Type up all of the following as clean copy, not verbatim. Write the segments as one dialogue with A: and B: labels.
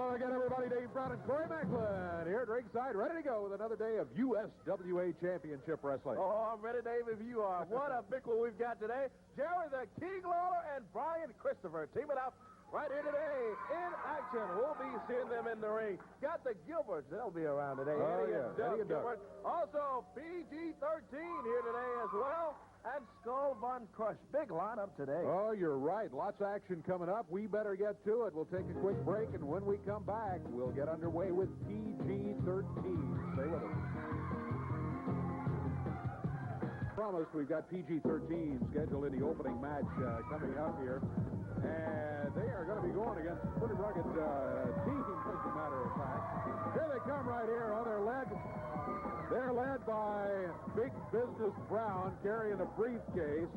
A: Hello again, everybody. Dave Brown and Corey Macklin here at ringside, ready to go with another day of USWA Championship Wrestling.
B: Oh, I'm ready, Dave, if you are. What a big one we've got today. Jerry the King Lawler and Brian Christopher teaming up right here today in action. We'll be seeing them in the ring. Got the Gilberts. They'll be around today.
A: Oh,
B: Eddie
A: yeah.
B: and Doug
A: Eddie and Doug.
B: Gilbert. Also, PG-13 here today as well. And Skull Von Krush. Big lineup today.
A: Oh, you're right. Lots of action coming up. We better get to it. We'll take a quick break, and when we come back, we'll get underway with PG-13. Stay with us. Promised, we've got PG-13 scheduled in the opening match coming up here. And they are going to be going against a pretty rugged team, as a matter of fact. Here they come right here on their leg. They're led by Big Business Brown carrying a briefcase.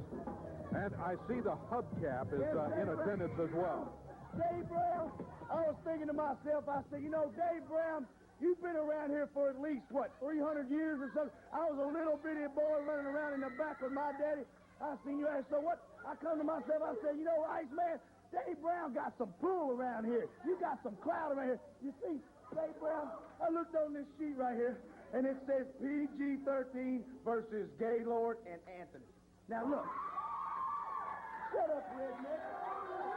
A: And I see the hubcap is in attendance as well.
C: Dave Brown, I was thinking to myself, I said, you know, Dave Brown, you've been around here for at least, 300 years or something. I was a little bitty boy running around in the back with my daddy. I seen you, so what? I come to myself, I said, you know, Iceman, Dave Brown got some pull around here. You got some clout around here. You see, Dave Brown, I looked on this sheet right here, and it says PG-13 versus Gaylord and Anthony. Now, look. Shut up, redneck.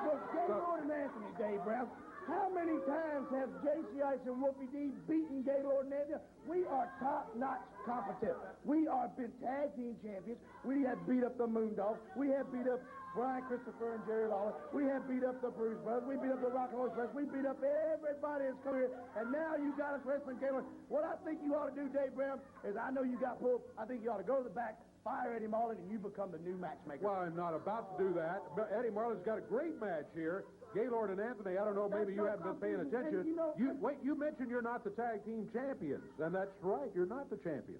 C: Look, Gaylord and Anthony, Dave Brown. How many times have J.C. Ice and Whoopi D beaten Gaylord and Anthony? We are top-notch competitive. We are been tag team champions. We have beat up the Moondogs. We have beat up Brian Christopher and Jerry Lawler. We have beat up the Bruce Brothers. We beat up the Rock and Roll Express. We beat up everybody that's come here. And now you got us wrestling Gaylord. What I think you ought to do, Dave Brown, is I know you got pulled. I think you ought to go to the back, fire Eddie Marlin, and you become the new matchmaker.
A: Well, I'm not about to do that. But Eddie Marlin's got a great match here. Gaylord and Anthony, I don't know, maybe you haven't been paying attention. You mentioned you're not the tag team champions, and that's right, you're not the champions.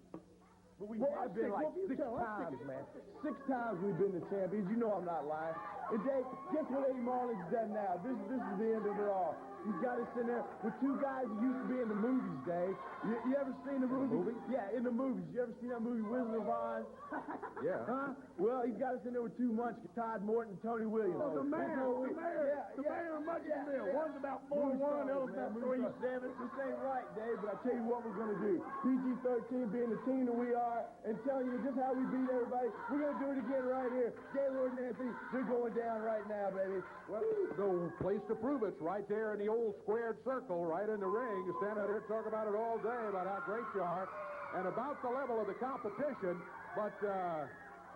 C: But we have been like 6 times, man. 6 times we've been the champions. You know I'm not lying. And Dave, guess what Eddie Marlin's done now? This is the end of it all. He's got us in there with 2 guys who used to be in the movies, Dave. You ever seen the movie? Yeah, in the movies. You ever seen that movie, Wizard of Oz?
A: Yeah.
C: Huh? Well, he's got us in there with 2 munchkins, Todd, Morton, and Tony Williams.
D: Oh, the mayor of Munchkinville. One's about 4'1", the other's about 3'7".
C: This ain't right, Dave, but I tell you what we're going to do. PG-13 being the team that we are and telling you just how we beat everybody, we're going to do it again right here. Gaylord and Anthony, they're going down right now, baby.
A: Well, the place to prove it's right there in the old squared circle, right in the ring. You stand out here and talk about it all day, about how great you are, and about the level of the competition. But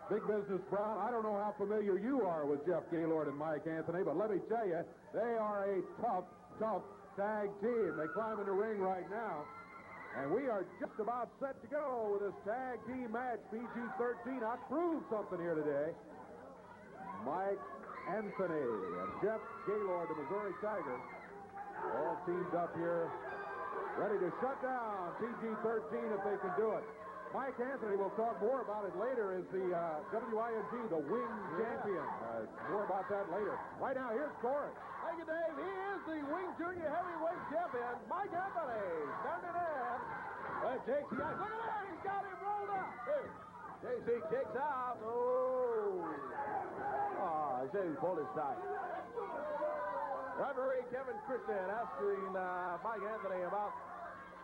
A: Big Business Brown, I don't know how familiar you are with Jeff Gaylord and Mike Anthony, but let me tell you, they are a tough tag team. They climb in the ring right now. And we are just about set to go with this tag team match. PG-13 proved something here today. Mike Anthony and Jeff Gaylord, the Missouri Tigers, all teamed up here, ready to shut down PG-13 if they can do it. Mike Anthony, we'll talk more about it later, is the WING, the Wing Champion. More about that later. Right now, here's Corey.
B: Thank you, Dave. He is the Wing Junior Heavyweight Champion, Mike Anthony. Starting in. J.C. Look at that. He's got him rolled up. J.C. kicks out. Oh, I say he pulled his tie. Referee Kevin Christian asking Mike Anthony about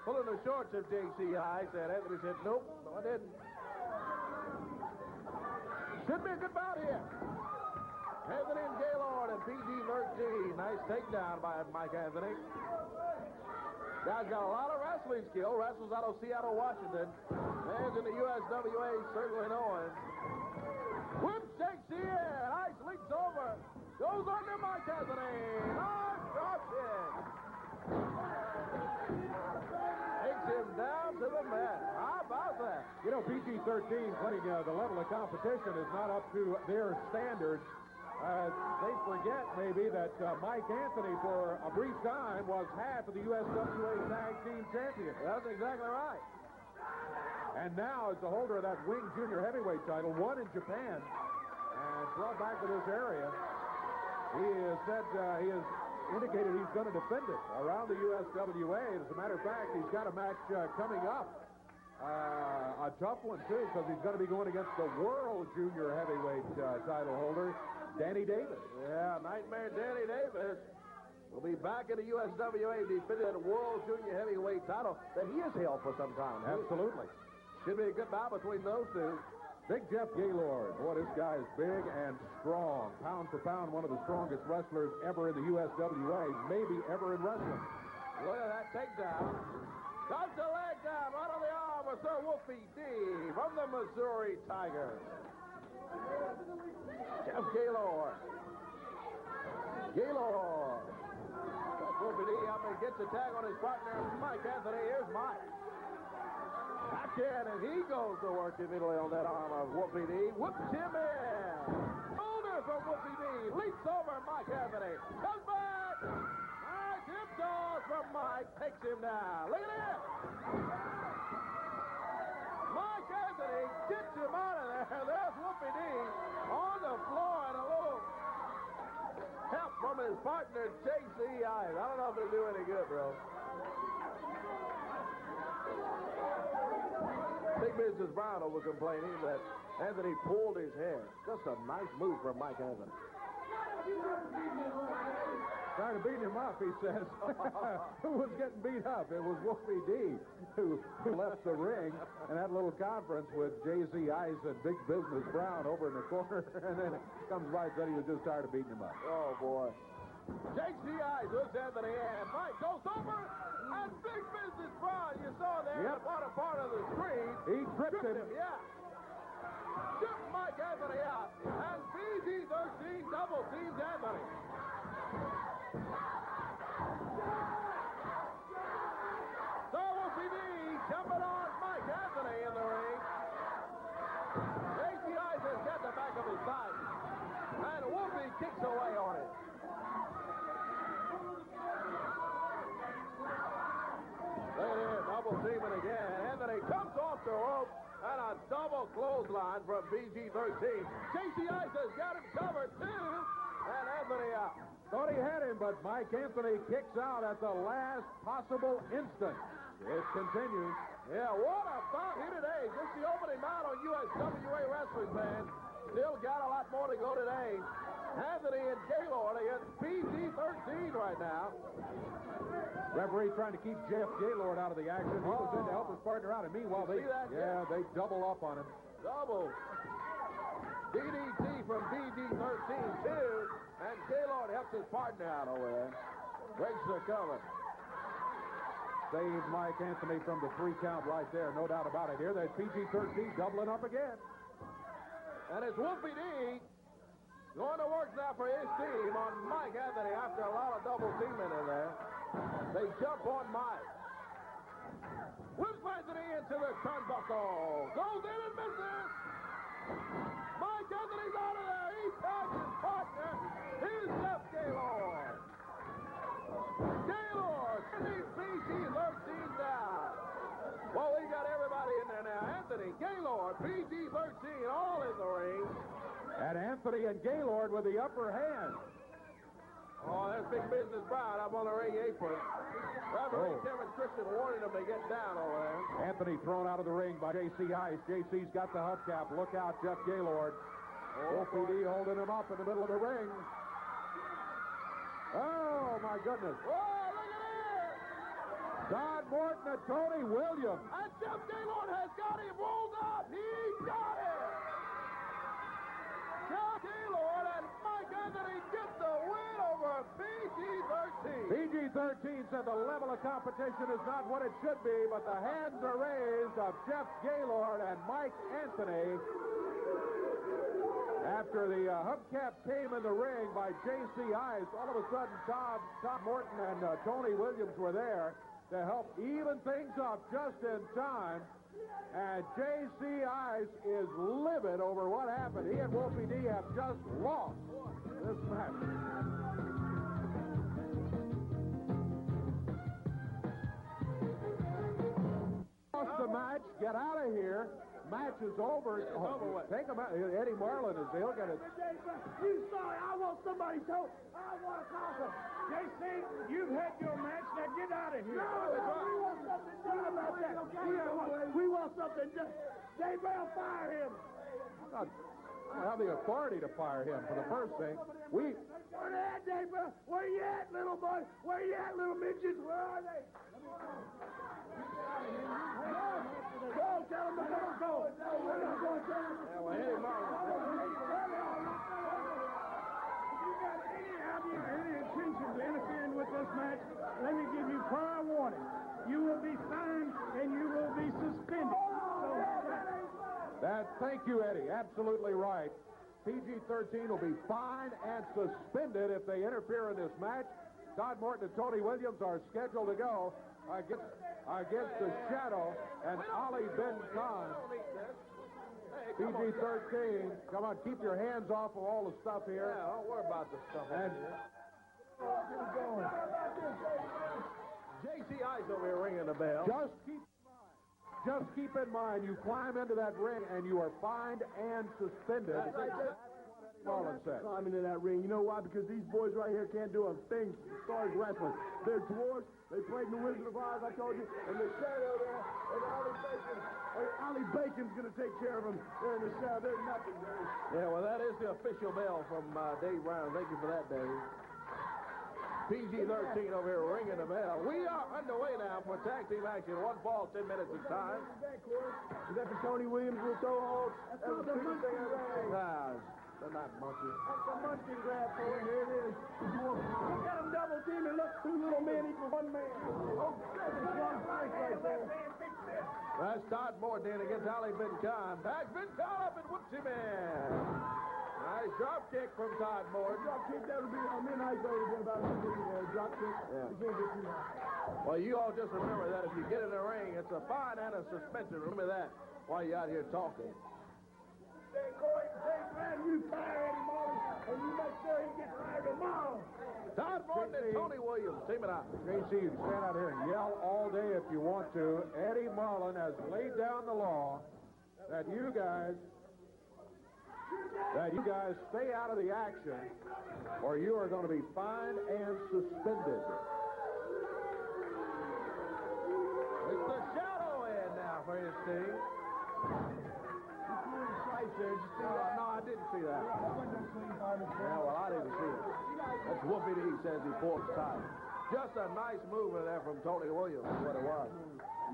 B: pulling the shorts of J.C. High. Said Anthony said, nope, no, I didn't. Should be a good bout here. Anthony and Gaylord and PG-13. Nice takedown by Mike Anthony. Guy's got a lot of wrestling skill. Wrestles out of Seattle, Washington. Man's in the USWA, certainly knowing. Whip shakes the air. Ice leaks over. Goes under Mike Anthony. Nice drop kick. Takes him down to the mat. How about that?
A: You know, PG-13 playing the level of competition is not up to their standards. They forget, maybe, that Mike Anthony, for a brief time, was half of the USWA Tag Team Champion.
B: That's exactly right.
A: And now, as the holder of that Wing Junior Heavyweight title, won in Japan, and brought back to this area, he has said he has indicated he's going to defend it around the USWA. As a matter of fact, he's got a match coming up. A tough one, too, because he's going to be going against the World Junior Heavyweight title holder, Danny Davis.
B: Yeah, Nightmare Danny Davis. will be back in the USWA defending the World Junior Heavyweight title that he has held for some time.
A: Absolutely.
B: Should be a good bout between those two.
A: Big Jeff Gaylord. Boy, this guy is big and strong. Pound for pound, one of the strongest wrestlers ever in the USWA, maybe ever in wrestling.
B: Look at that takedown. Got the leg down, right on the arm of Sir Wolfie D from the Missouri Tigers. Jeff Gaylord. Gaylord. That's Wolfie D up and gets a tag on his partner, Mike Anthony. Here's Mike. Back in, and he goes to work immediately on that arm of Wolfie D. Whoops him in. Shoulder from Wolfie D. Leaps over Mike Anthony. Comes back. Hip toss from Mike. Takes him down. Look at this. Mike Anthony gets him out of there. There's Wolfie D on the floor, and a little help from his partner, J.C. Ives. I don't know if it'll do any good, bro. Big Business Brown over complaining that Anthony pulled his hair. Just a nice move from Mike Anthony.
A: Trying to beat him up, he says. Who was getting beat up? It was Wolfie D who left the ring and had a little conference with J.C. Ice and Big Business Brown over in the corner, and then comes by and said he was just tired of beating him up.
B: Oh, boy. J.C. Ice hooks Anthony, and Mike goes over, and Big Business Brown, you saw there in the bottom part of the screen.
A: He tripped him.
B: Yeah. Tripped Mike Anthony out, and PG-13 double teams Anthony. So Wolfie D jumping on Mike Anthony in the ring. J.C. Ice has got the back of his thigh, and Wolfie kicks away on it. Look at here, double teaming again. Anthony comes off the rope, and a double clothesline from PG-13. J.C. Ice has got him covered, too, and Anthony out.
A: Thought he had him, but Mike Anthony kicks out at the last possible instant. It continues.
B: Yeah, what a bout here today. Just the opening bout on USWA Wrestling, man. Still got a lot more to go today. Anthony and Gaylord against PG-13 right now.
A: Referee trying to keep Jeff Gaylord out of the action. He was in to help his partner out, and meanwhile, they double up on him.
B: Double. DDT from PG-13, too. And Gaylord helps his partner out over there. Breaks the cover.
A: Saved Mike Anthony from the 3 count right there. No doubt about it. Here, there's PG-13 doubling up again.
B: And it's Wolfie D going to work now for his team on Mike Anthony after a lot of double teaming in there. They jump on Mike. Whips Anthony into the turnbuckle. Goes in and misses. Mike Anthony's out of there. He tags his partner. Here's Jeff Gaylord. Gaylord sending PG-13 down. Well, we got everybody in there now. Anthony, Gaylord, PG-13 all in the ring.
A: And Anthony and Gaylord with the upper hand.
B: Oh, there's Big Business Brown up on the ring apron. Referee Kevin Christian warning him to get down over there.
A: Anthony thrown out of the ring by J.C. Ice. J.C.'s got the hubcap. Look out, Jeff Gaylord. Wolfie D holding him up in the middle of the ring. Oh, my goodness.
B: Oh, look at this.
A: Todd Morton and Tony Williams.
B: And Jeff Gaylord has got him rolled up. He got it. Jeff Gaylord and Mike Anthony get the win over PG-13.
A: PG-13 said the level of competition is not what it should be, but the hands are raised of Jeff Gaylord and Mike Anthony. After the hubcap came in the ring by J.C. Ice, all of a sudden Todd Morton and Tony Williams were there to help even things up just in time. And J.C. Ice is livid over what happened. He and Wolfie D have just lost this match. Lost the match. Get out of here. Match is over. Take him out. Eddie Marlin is there. He'll get it.
C: You sorry. I want somebody told. I want a call. JC, you've had your match. Now get out of here. No, we want something done about that. We want something done. Dave Brown, fire him.
A: I have the authority to fire him for the first thing.
C: Where they at, Dave? Where you at, little boy? Where you at, little midgets? Where are they? Go, tell them to go.
B: Yeah, well, Eddie Marlin.
D: Any intention of interfering with this match, let me give you prior warning. You will be fined and you will be suspended.
A: Thank you, Eddie. Absolutely right. PG-13 will be fined and suspended if they interfere in this match. Todd Morton and Tony Williams are scheduled to go against the Shadow and Ali Ben Khan. PG-13, come on, keep your hands off of all the stuff here.
B: Yeah, don't worry about the stuff over here. JCI's over here ringing the bell.
A: Just keep in mind, you climb into that ring and you are fined and suspended.
C: That's right.
A: Marlin said.
C: Climb into that ring. You know why? Because these boys right here can't do a thing as far as wrestling. They're dwarfs. They played in the Wizard of Oz, I told you. And the Shadow there, and Ollie Bacon's going to take care of them. They're in the Shadow. They're nothing, Dave.
B: Yeah, well, that is the official bell from Dave Brown. Thank you for that, Dave. PG-13 over here ringing the bell. We are underway now for tag team action. 1 fall, 10 minutes of time.
C: Is that for Tony Williams with toe hold? That's the biggest thing I ran.
B: They're not munchies.
C: That's a munchkin grab for him. Here it is. Look at him double teaming. Look, 2 little men equal 1 man. Oh, that's one strike right there.
B: That's Todd Morton against Ali Ben Khan. Back Ben Khan up and whoops him in. Nice drop kick from Todd Morton.
C: Drop kick, that would be, midnight, that would be about a drop kick.
B: Yeah.
C: You can't get too high.
B: Well, you all just remember that if you get in the ring, it's a fine and a suspension. Remember that while you're out here talking.
C: Say, Corey, you fire Eddie Marlin, and you make sure he gets fired tomorrow.
B: Todd Morton and Tony Williams, teaming up.
A: JC, you can stand out here and yell all day if you want to. Eddie Marlin has laid down the law that you guys stay out of the action or you are going to be fined and suspended.
B: It's the Shadow in now for his team. No, I didn't see that. Yeah, well, I didn't see it. That's Whoopie D says he forced time. Just a nice movement there from Tony Williams is what it was.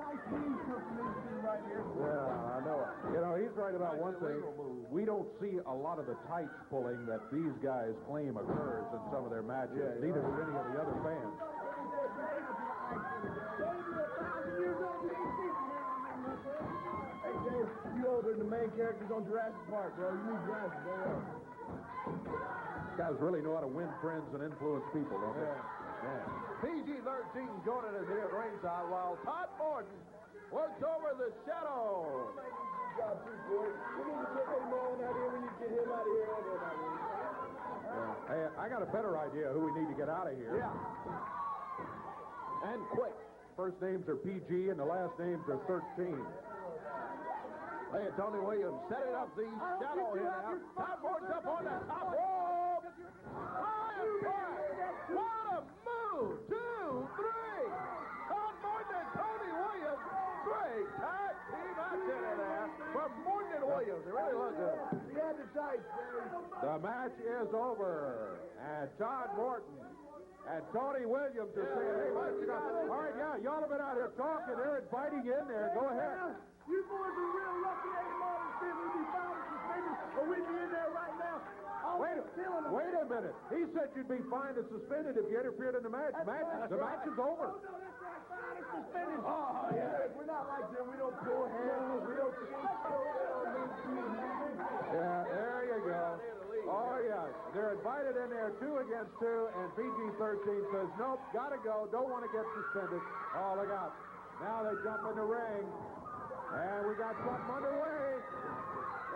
C: Nice knees from this thing right here.
B: Yeah, I know it.
A: You know, he's right about one thing. We don't see a lot of the tights pulling that these guys claim occurs in some of their matches.
B: Yeah,
A: Neither do any of the other fans.
C: Hey, Dave, you over the main characters on Jurassic Park, bro. You need Jurassic, bro.
A: Guys really know how to win friends and influence people, don't they?
B: Yeah. PG-13 joining us here at ringside while Todd Morton works over the Shadow.
C: Good job, too, boy. We need to get Eddie Marlin out here. We need to get him out of here and him out of here.
A: Hey, I got a better idea who we need to get out of here.
B: Yeah. And quick.
A: First names are PG and the last names are 13.
B: Hey, Tony Williams setting up the Shadow here now. Todd Morton's up on the top rope. What a move! 2, 3. Todd Morton and Tony Williams. Great tag team action in there from Morton and Williams. They really look good.
C: He had the tights, Dave.
A: The match is over. And Todd Morton and Tony Williams are saying, hey, what you got? All right, yeah, y'all have been out here talking. They're inviting in there. Go ahead.
C: You boys are real lucky Eddie Marlin said we'd be found and suspended, or we'd be in there right now.
A: Wait a minute. He said you'd be fined and suspended if you interfered in the match. The match is over.
C: Oh, no, that's right. Fined and suspended. Oh, yeah. We're not like them. We don't pull hands. We don't cheat.
A: Yeah, there you go. Oh, yeah. They're invited in there 2 against 2, and PG-13 says, nope, gotta go. Don't want to get suspended. Oh, look out. Now they jump in the ring. And we got something underway.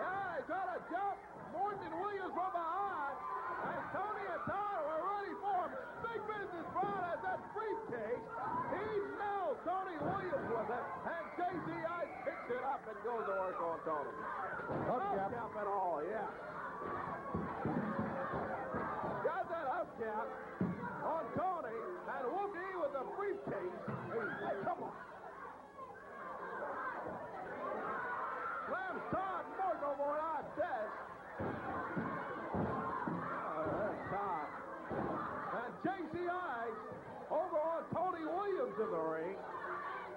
B: Yeah, he's got to jump. Morton and Williams from behind. And Tony and Todd were ready for him. Big Business Brown has that briefcase. He knows Tony Williams with it. And JCI picks it up and goes to work on Tony.
A: Hubcap
B: and all, yeah. Got that hubcap on Tony. And Whoopi with the briefcase. Hey, come on. Slams Todd Morton over an odd desk.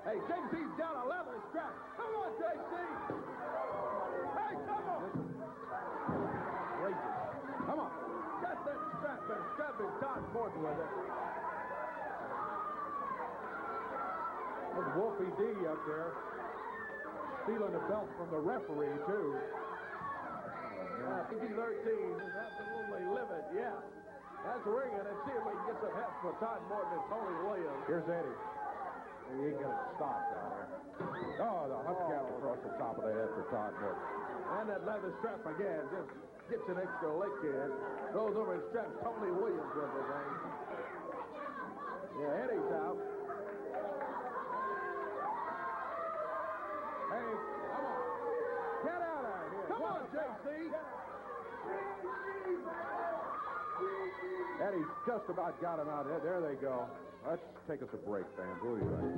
B: Hey, JC's down a level strap. Come on, JC. Hey, come on. Gracious.
A: Come on.
B: Got that strap and strapping Todd Morton with it.
A: There's Wolfie D up there. Stealing the belt from the referee, too.
B: Yeah, PG-13 is absolutely livid, yeah. That's ringing, and see if we can get some help for Todd Morton and Tony Williams.
A: Here's Eddie. He ain't going to stop down there. Oh, the hubcap across the top of the head for Todd Morton.
B: And that leather strap again just gets an extra lick in. Goes over and straps Tony Williams with the thing. Yeah, Eddie's out.
A: Hey, come on. Get out of here.
B: Come on, JC.
A: Eddie's just about got him out there. There they go. Let's take us a break, fans. We'll be right.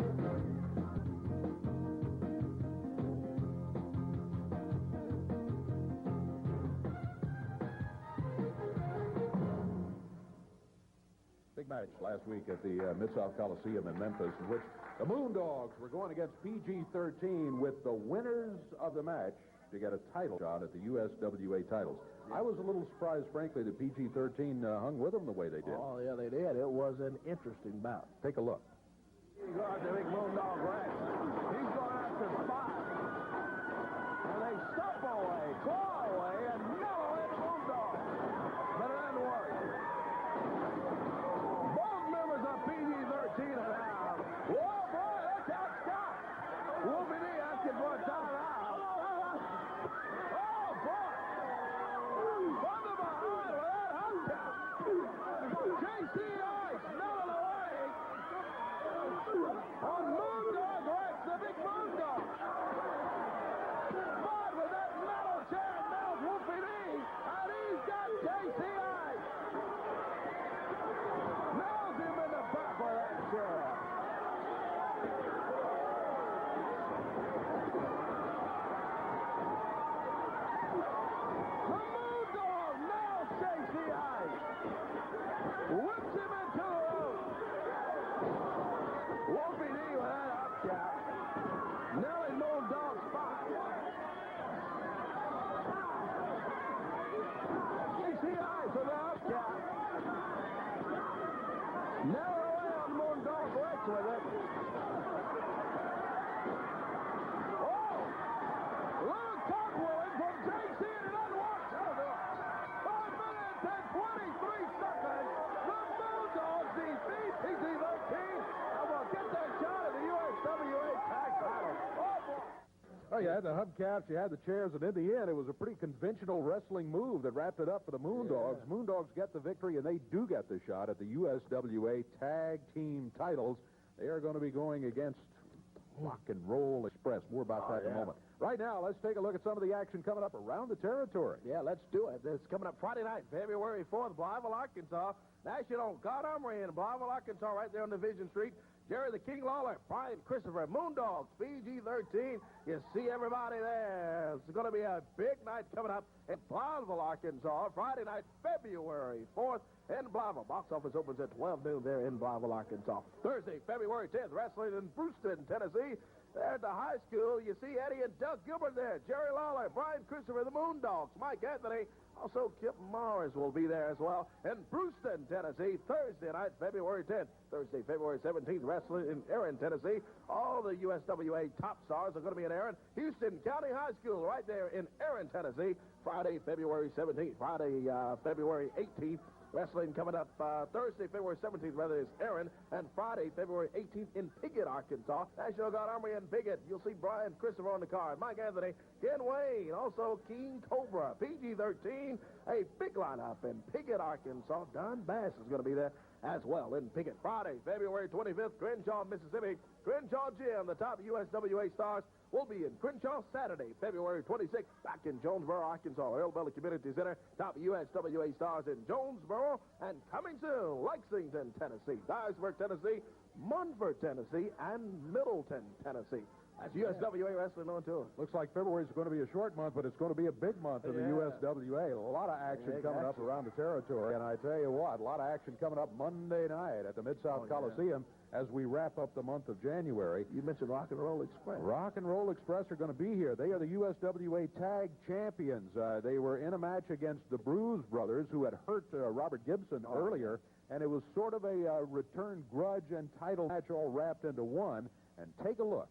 A: Big match last week at the Mid-South Coliseum in Memphis, in which the Moondogs were going against PG-13 with the winners of the match to get a title shot at the USWA titles. I was a little surprised, frankly, that PG-13 hung with them the way they did.
C: Oh, yeah, they did. It was an interesting bout.
A: Take a look.
B: He's going after big Moondog Rex. He's going after five. And they stump away, claw away, and nail away the Moondog. But it didn't work. Both members of PG-13 are down. Whoa, boy, look out, Scott. Wolfie D asking for a timeout. Oh, boy. From the behind with that hubcap. JC Ice melted away on Moondog Rex, the big Moondog. But with that metal chair, nails Wolfie D, and he's got JC Ice. Nails him in the back with that chair. The Moondog nails JC Ice. Whips him into the rope. Wolfie D with that upcap. Nelly Moondog spot. JC Ice with the upcap. Nelly away on Moondog Rex with it. Oh! Long top rolling from JC and it doesn't work. 5 minutes and 23 seconds. The Moondogs defeat PG-13 and will get their shot at the USWA tag title. Oh, boy.
A: Oh, you had the hubcaps, you had the chairs, and in the end, it was a pretty conventional wrestling move that wrapped it up for the Moondogs.
B: Yeah.
A: Moondogs get the victory, and they do get the shot at the USWA Tag Team titles. They are going to be going against Rock and Roll Express. More about that in a moment. Right now, let's take a look at some of the action coming up around the territory.
B: Yeah, let's do it. It's coming up Friday night, February 4th, Blytheville, Arkansas. National Guard Armory in Blytheville, Arkansas, right there on Division Street. Jerry the King Lawler, Brian Christopher, Moondogs, PG-13. You see everybody there. It's going to be a big night coming up in Blytheville, Arkansas. Friday night, February 4th in Blytheville. Box office opens at 12 noon there in Blytheville, Arkansas. Thursday, February 10th, wrestling in Brewston, Tennessee. There at the high school, you see Eddie and Doug Gilbert there. Jerry Lawler, Brian Christopher, the Moondogs, Mike Anthony. Also, Kip Morris will be there as well. In Brewston, Tennessee, Thursday night, February 10th. Thursday, February 17th, wrestling in Erin, Tennessee. All the USWA top stars are going to be in Erin. Houston County High School right there in Erin, Tennessee. Friday, February 17th. Friday, February 18th. Wrestling coming up Thursday, February 17th, rather, is Erin. And Friday, February 18th in Piggott, Arkansas. National Guard Armory in Piggott. You'll see Brian Christopher on the card. Mike Anthony, Ken Wayne, also King Cobra, PG-13. A big lineup in Piggott, Arkansas. Don Bass is going to be there as well in Piggott. Friday, February 25th, Crenshaw, Mississippi. Crenshaw Gym, the top USWA stars, will be in Crenshaw. Saturday, February 26th, back in Jonesboro, Arkansas. Earl Belly Community Center, top USWA stars in Jonesboro. And coming soon, Lexington, Tennessee, Dyersburg, Tennessee, Munford, Tennessee, and Middleton, Tennessee. That's USWA Wrestling on tour.
A: Looks like February is going to be a short month, but it's going to be a big month in the USWA. A lot of action coming up around the territory. And I tell you what, a lot of action coming up Monday night at the Mid-South Coliseum as we wrap up the month of January.
B: You mentioned Rock and Roll Express.
A: Rock and Roll Express are going to be here. They are the USWA Tag Champions. They were in a match against the Bruise Brothers, who had hurt Robert Gibson earlier, and it was sort of a return grudge and title match all wrapped into one. And take a look.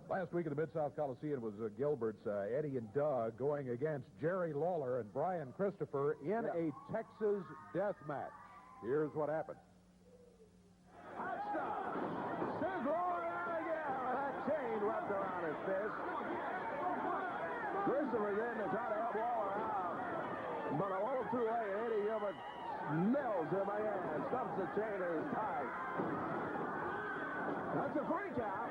A: Last week at the Mid-South Coliseum was Gilberts, Eddie and Doug going against Jerry Lawler and Brian Christopher in a Texas death match. Here's what happened.
B: Hot stop. Sends Lawler out again with that chain wrapped around his fist. Christopher then to try to help Lawler out, but a little too late. Eddie Gilbert nails him again, stuffs the chain in his tight. That's a 3 count.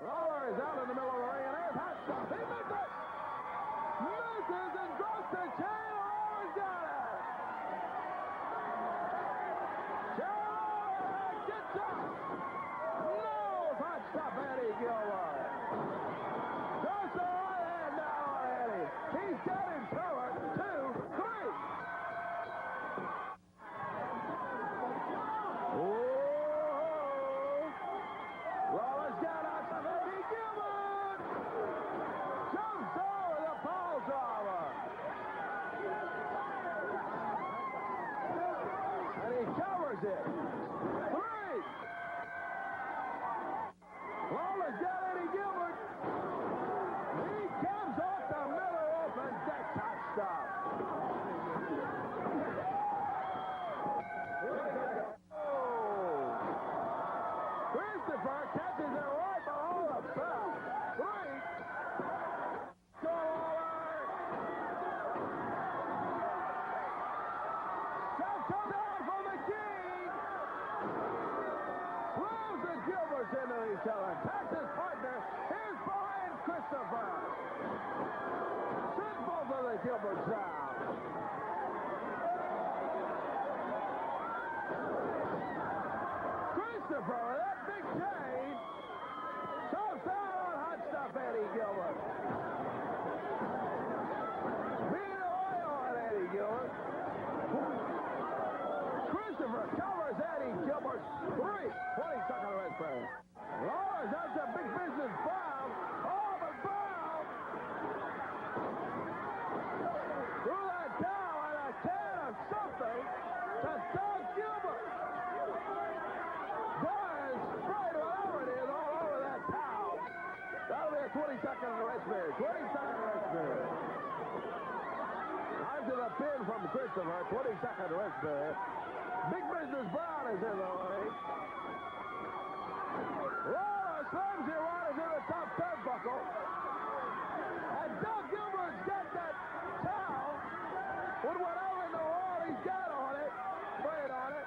B: Lawler is out in the middle of the ring, and there's hot stuff. He misses! Misses and drops the chain. Lawler's got it! Lawler gets up! No! Hot stuff, Eddie Gilbert. Goes the right hand down on Eddie. He's got him covered. 2, 3. Lawler's got out of Eddie Gilbert. Jumps over the pole driver. And he covers it. 3. Lawler's got Eddie Gilbert. He comes off the middle rope and that's hot stop. Christopher catches it right below the belt. 3. Go Lawler. Shot comes out from the king. Throws the Gilberts into each other. Past his partner. Here's Brian Christopher. Send both of the Gilberts down. Christopher with that big chain. Shoves down on hot stuff Eddie Gilbert. Beat away on Eddie Gilbert. Christopher covers Eddie Gilbert. 3. 20-second rest break. Lawler's out to big business Brown. Oh, but Brown threw that down and a can of something to Doug Gilbert. Brian sprayed whatever it is all over that towel. That'll be a 20-second rest period. 20-second rest period. After the pin from Christopher, 20-second rest period. Big business Brown is in the ring. Lawler slams him right into the top turnbuckle. And Doug Gilbert's got that towel with whatever in the world he's got on it. Sprayed on it.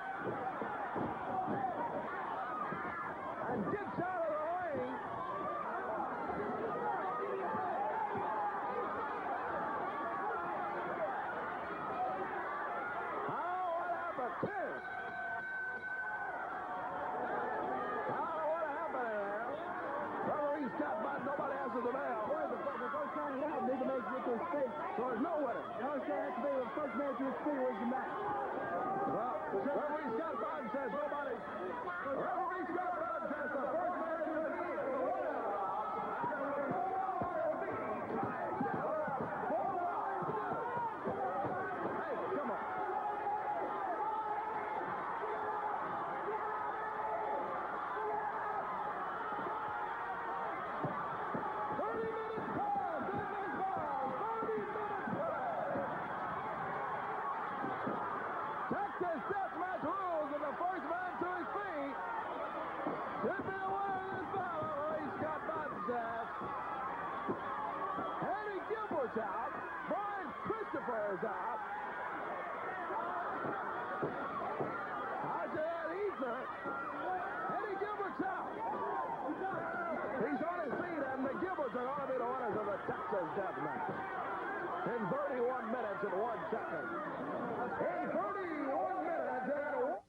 C: So there's no winner. You understand? That's to be the first match of the speed wins the match.
B: Well, referee Scott Bond says nobody. Referee Scott Bond says the first match of the speed is the winner. Hey, come on. Texas deathmatch rules, and the first man to his feet should be the winner of this battle. Referee Scott Bond says. Eddie Gilbert's out. Brian Christopher is out. I said he's hurt. Eddie Gilbert's out. He's on his feet, and the Gilberts are going to be the winners of the Texas deathmatch. In 31 minutes and 1 second. In 31 minutes and 1.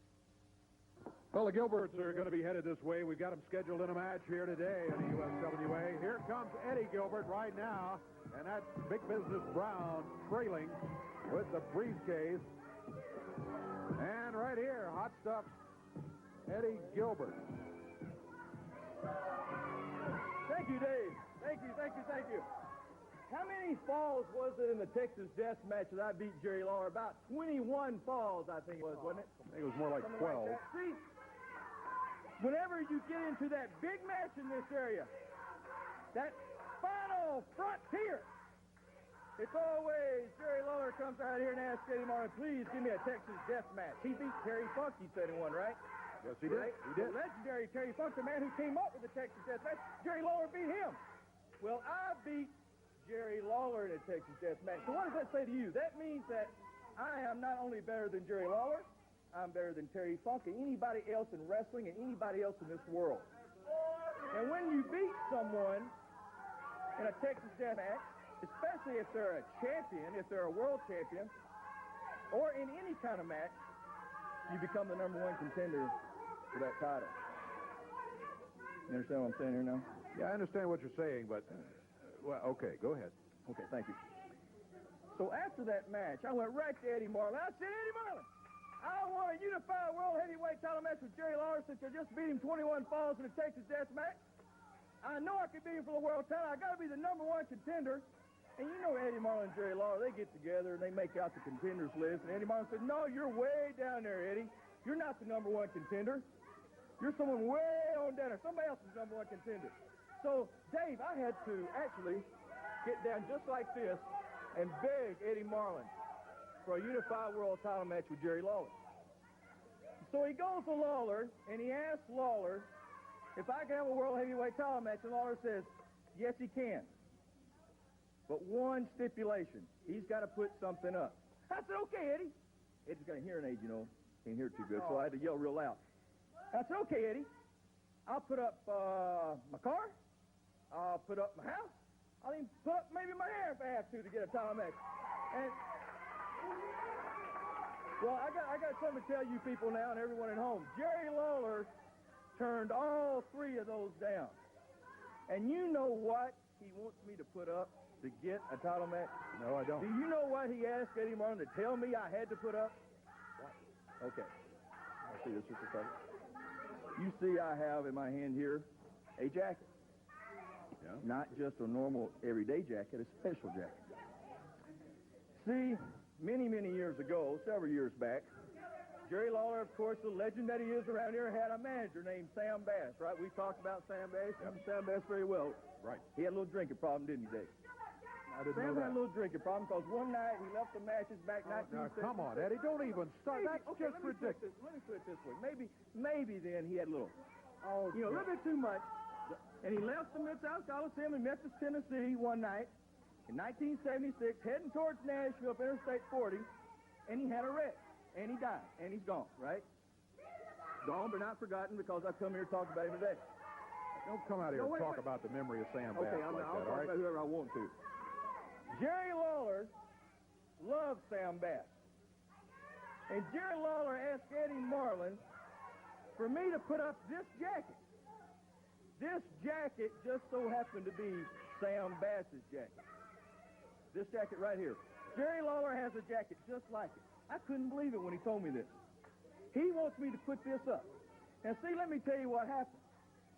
A: Well, the Gilberts are going to be headed this way. We've got them scheduled in a match here today in the USWA. Here comes Eddie Gilbert right now, and that's Big Business Brown trailing with the briefcase. And right here, Hot Stuff Eddie Gilbert.
C: Thank you, Dave. Thank you. How many falls was it in the Texas death match that I beat Jerry Lawler? About 21 falls, I think it was, wasn't it?
A: I think it was more like 12.
C: See, whenever you get into that big match in this area, that final frontier, it's always Jerry Lawler comes out here and asks Eddie Marlin, please give me a Texas death match. He beat Terry Funk, he said, in one, right?
A: Yes, he did.
C: Right?
A: He did.
C: The legendary Terry Funk, the man who came up with the Texas death match. Jerry Lawler beat him. Well, I beat Jerry Lawler in a Texas death match. So what does that say to you? That means that I am not only better than Jerry Lawler, I'm better than Terry Funk and anybody else in wrestling and anybody else in this world. And when you beat someone in a Texas death match, especially if they're a champion, if they're a world champion, or in any kind of match, you become the #1 contender for that title. You understand what I'm saying here now?
A: Yeah, I understand what you're saying, but, well, okay, go ahead.
C: Okay, thank you. So after that match, I went right to Eddie Marlin. I said, Eddie Marlin, I want a unified world heavyweight title match with Jerry Lawler since I just beat him 21 falls in the Texas death match. I know I could beat him for the world title. I got to be the #1 contender. And you know Eddie Marlin and Jerry Lawler, they get together and they make out the contenders list. And Eddie Marlin said, no, you're way down there, Eddie. You're not the #1 contender. You're someone way on down there. Somebody else is the #1 contender. So, Dave, I had to actually get down just like this and beg Eddie Marlin for a unified world title match with Jerry Lawler. So he goes to Lawler, and he asks Lawler if I can have a world heavyweight title match, and Lawler says, yes, he can. But one stipulation. He's got to put something up. I said, okay, Eddie. Eddie's got a hearing aid, you know. Can't hear too good, so I had to yell real loud. I said, okay, Eddie. I'll put up my car. I'll put up my house. I'll even put up maybe my hair if I have to get a title match. And, well, I got something to tell you people now and everyone at home. Jerry Lawler turned all 3 of those down. And you know what he wants me to put up to get a title match?
A: No, I don't.
C: Do you know what he asked Eddie Marlin to tell me I had to put up? What? Okay. I'll see this just a second. You see I have in my hand here a jacket.
A: Yeah.
C: Not just a normal everyday jacket, a special jacket. See, many, many years ago, several years back, Jerry Lawler, of course, the legend that he is around here, had a manager named Sam Bass, right? We talked about Sam Bass. You know Sam Bass very well.
A: Right.
C: He had a little drinking problem, didn't he, Dave?
A: I didn't
C: Sam
A: know
C: had
A: that.
C: a little drinking problem because one night he left the matches back 1966.
A: Now, come on, Eddie, don't even start. That's just ridiculous.
C: Let me put it this way. Maybe then he had a little, a little bit too much. And he left the Mid-South Coliseum in Memphis, Tennessee one night in 1976, heading towards Nashville up Interstate 40, and he had a wreck. And he died. And he's gone, right? Gone but not forgotten because I've come here to talk about him today.
A: Don't come out here and talk about the memory of Sam Bass
C: Okay,
A: like
C: I'll
A: that,
C: talk
A: all right?
C: about whoever I want to. Jerry Lawler loved Sam Bass. And Jerry Lawler asked Eddie Marlin for me to put up this jacket. This jacket just so happened to be Sam Bass's jacket. This jacket right here. Jerry Lawler has a jacket just like it. I couldn't believe it when he told me this. He wants me to put this up. Now, see, let me tell you what happened.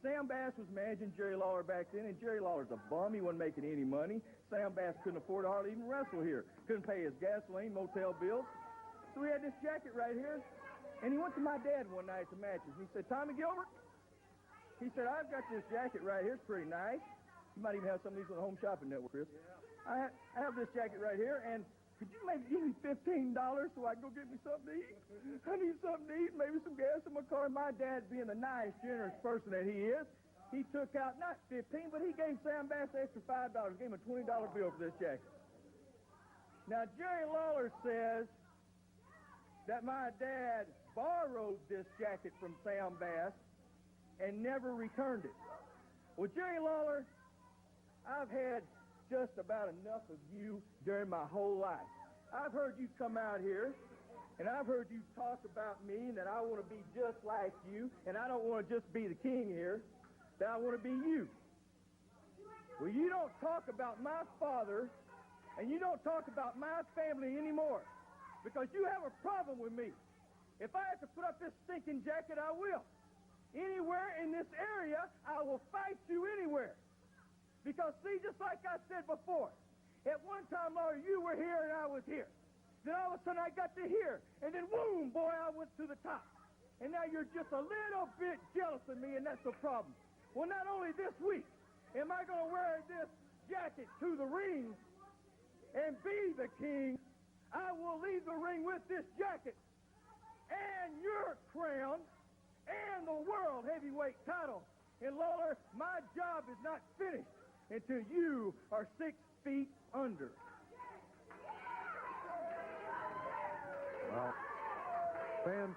C: Sam Bass was managing Jerry Lawler back then, and Jerry Lawler's a bum. He wasn't making any money. Sam Bass couldn't afford to hardly even wrestle here. Couldn't pay his gasoline, motel bills. So he had this jacket right here, and he went to my dad one night to matches. He said, Tommy Gilbert, he said, I've got this jacket right here. It's pretty nice. You might even have some of these on the Home Shopping Network, Chris. I have this jacket right here, and could you maybe give me $15 so I can go get me something to eat? I need something to eat, maybe some gas in my car. My dad, being the nice, generous person that he is, he took out not 15, but he gave Sam Bass the extra $5. Gave him a $20 bill for this jacket. Now, Jerry Lawler says that my dad borrowed this jacket from Sam Bass and never returned it. Well, Jerry Lawler, I've had just about enough of you during my whole life. I've heard you come out here, and I've heard you talk about me, and that I want to be just like you, and I don't want to just be the king here, that I want to be you. Well, you don't talk about my father, and you don't talk about my family anymore, because you have a problem with me. If I have to put up this stinking jacket, I will. Anywhere in this area, I will fight you anywhere. Because, see, just like I said before, at one time, Lawler, you were here and I was here. Then all of a sudden I got to here, and then, boom, boy, I went to the top. And now you're just a little bit jealous of me, and that's the problem. Well, not only this week am I going to wear this jacket to the ring and be the king, I will leave the ring with this jacket and your crown and the world heavyweight title. And, Lawler, my job is not finished until you are 6 feet under.
A: Well, fans,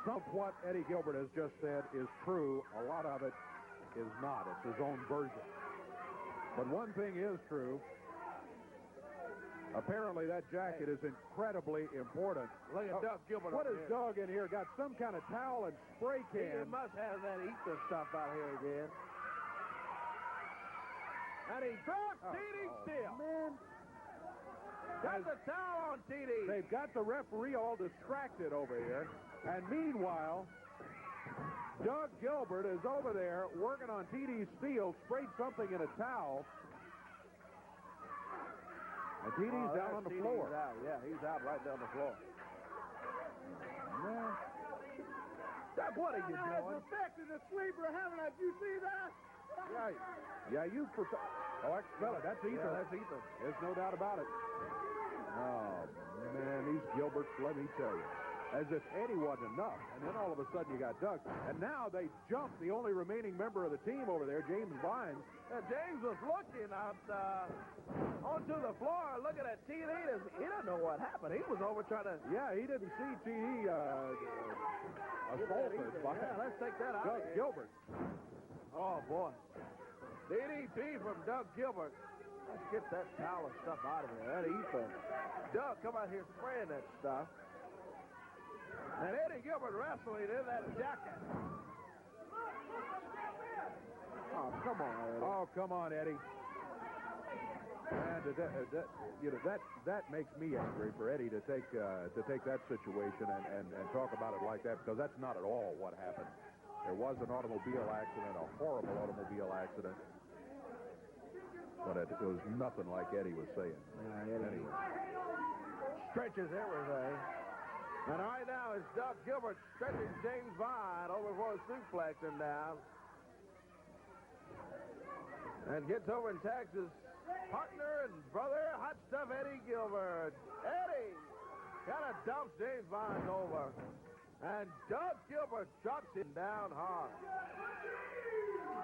A: some of what Eddie Gilbert has just said is true. A lot of it is not. It's his own version. But one thing is true. Apparently, that jacket is incredibly important.
B: Look at Doug Gilbert.
A: What has Doug in here? Got some kind of towel and spray can.
B: He must have that ether stuff out here again. And he drops TD still.
A: Man.
B: Got the towel on TD.
A: They've got the referee all distracted over here. And meanwhile, Doug Gilbert is over there working on TD's steel, sprayed something in a towel. And TD's down on the floor.
B: Out. Yeah, he's out right down the floor.
A: Man.
B: Doug, what are you doing?
C: I perfected the sweeper, haven't I? Did you see that?
A: Yeah, you smell it. That's ether.
B: Yeah, that's ether.
A: There's no doubt about it. Oh, man, these Gilberts, let me tell you. As if Eddie wasn't enough. And then all of a sudden you got Doug. And now they jumped the only remaining member of the team over there, James Vines.
B: James was looking out onto the floor, looking at TD. He didn't know what happened. He was over trying to...
A: Yeah, he didn't see TD assaulted by
B: let's take that out.
A: Doug Gilbert.
B: Oh, boy. DDT from Doug Gilbert. Let's get that towel and stuff out of here. That ether. Doug, come out here spraying that stuff. And Eddie Gilbert wrestling in that jacket. Oh, come on, Eddie.
A: Oh, come on, Eddie. And that makes me angry for Eddie to take that situation and talk about it like that, because that's not at all what happened. There was an automobile accident, a horrible automobile accident. But it was nothing like Eddie was saying.
B: Yeah,
A: anyway.
B: Stretches everything. And right now it's Doug Gilbert stretching James Vine over for a suplex and down. And gets over and tags his partner and brother, hot stuff Eddie Gilbert. Eddie kind of dumps James Vine over. And Doug Gilbert drops him down hard.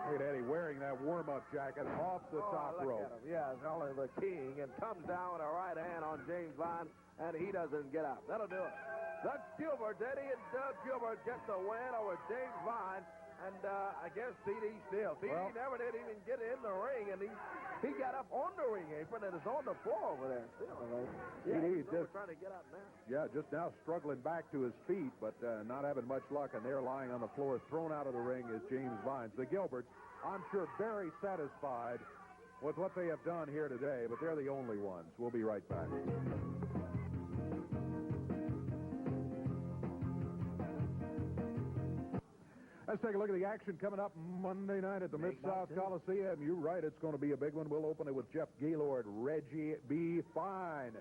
A: Look at Eddie wearing that warm-up jacket off the top rope.
B: Yeah, it's only the king, and comes down with a right hand on James Vine, and he doesn't get out. That'll do it. Doug Gilbert, Eddie and Doug Gilbert get the win over James Vine, and I guess TD still. TD never did even get in the ring, and he got up on the ring apron and is on the floor over there still. He's just trying to get out now.
A: Yeah, just now struggling back to his feet, but not having much luck, and there lying on the floor, thrown out of the ring is James Vines. The Gilberts, I'm sure, very satisfied with what they have done here today, but they're the only ones. We'll be right back. Let's take a look at the action coming up Monday night at the Mid-South Coliseum. You're right, it's going to be a big one. We'll open it with Jeff Gaylord, Reggie B. Fine.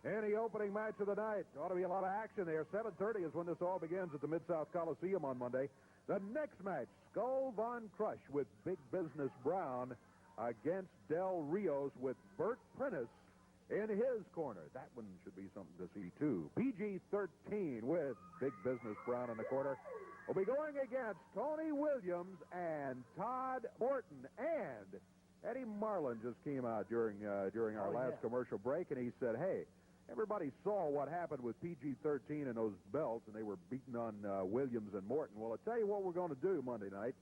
A: Any opening match of the night. Ought to be a lot of action there. 7:30 is when this all begins at the Mid-South Coliseum on Monday. The next match, Skull Von Krush with Big Business Brown against Del Rios with Bert Prentice in his corner. That one should be something to see, too. PG-13 with Big Business Brown in the corner. We'll be going against Tony Williams and Todd Morton. And Eddie Marlin just came out during our last commercial break, and he said, hey, everybody saw what happened with PG-13 and those belts, and they were beating on Williams and Morton. Well, I'll tell you what we're going to do Monday night.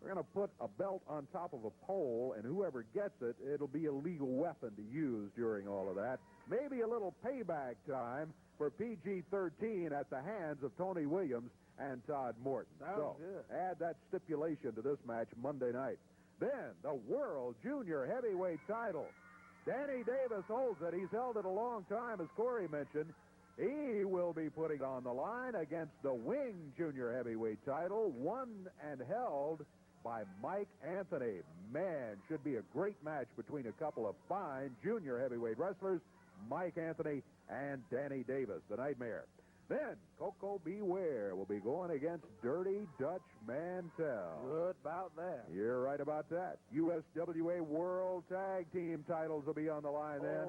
A: We're going to put a belt on top of a pole, and whoever gets it, it'll be a legal weapon to use during all of that. Maybe a little payback time for PG-13 at the hands of Tony Williams and Todd Morton. So add that stipulation to this match Monday night. Then the World Junior Heavyweight title. Danny Davis holds it. He's held it a long time, as Corey mentioned. He will be putting it on the line against the Wing Junior Heavyweight title, won and held by Mike Anthony. Man, should be a great match between a couple of fine junior heavyweight wrestlers, Mike Anthony and Danny Davis, the Nightmare. Then, Coco Beware will be going against Dirty Dutch Mantell.
B: Good about that.
A: You're right about that. USWA World Tag Team titles will be on the line then.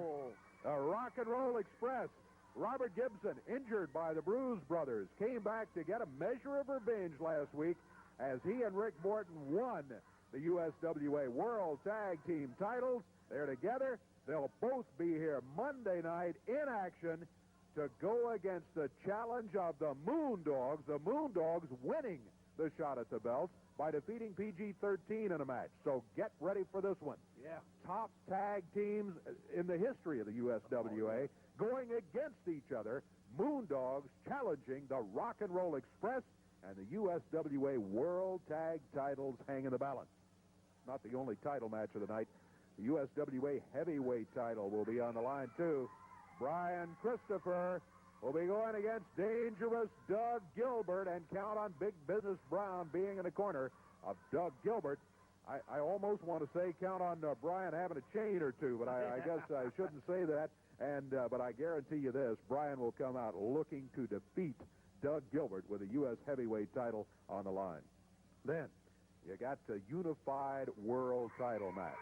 A: The Rock and Roll Express. Robert Gibson, injured by the Bruise Brothers, came back to get a measure of revenge last week as he and Rick Morton won the USWA World Tag Team titles. They're together. They'll both be here Monday night in action to go against the challenge of the Moondogs. The Moondogs winning the shot at the belts by defeating PG-13 in a match. So get ready for this one.
B: Yeah.
A: Top tag teams in the history of the USWA going against each other. Moondogs challenging the Rock and Roll Express, and the USWA World Tag titles hang in the balance. Not the only title match of the night. The USWA Heavyweight title will be on the line, too. Brian Christopher will be going against dangerous Doug Gilbert, and count on Big Business Brown being in the corner of Doug Gilbert. I almost want to say count on Brian having a chain or two, but I guess I shouldn't say that. But I guarantee you this, Brian will come out looking to defeat Doug Gilbert with a U.S. heavyweight title on the line. Then you got the unified world title match.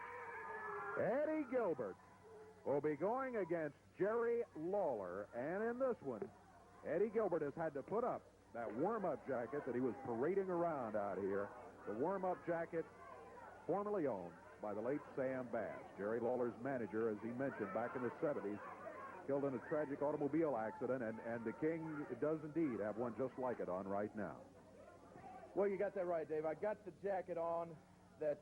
A: Eddie Gilbert will be going against Jerry Lawler, and in this one, Eddie Gilbert has had to put up that warm-up jacket that he was parading around out here. The warm-up jacket formerly owned by the late Sam Bass, Jerry Lawler's manager, as he mentioned, back in the 70s, killed in a tragic automobile accident, and the King does indeed have one just like it on right now.
B: Well, you got that right, Dave. I got the jacket on that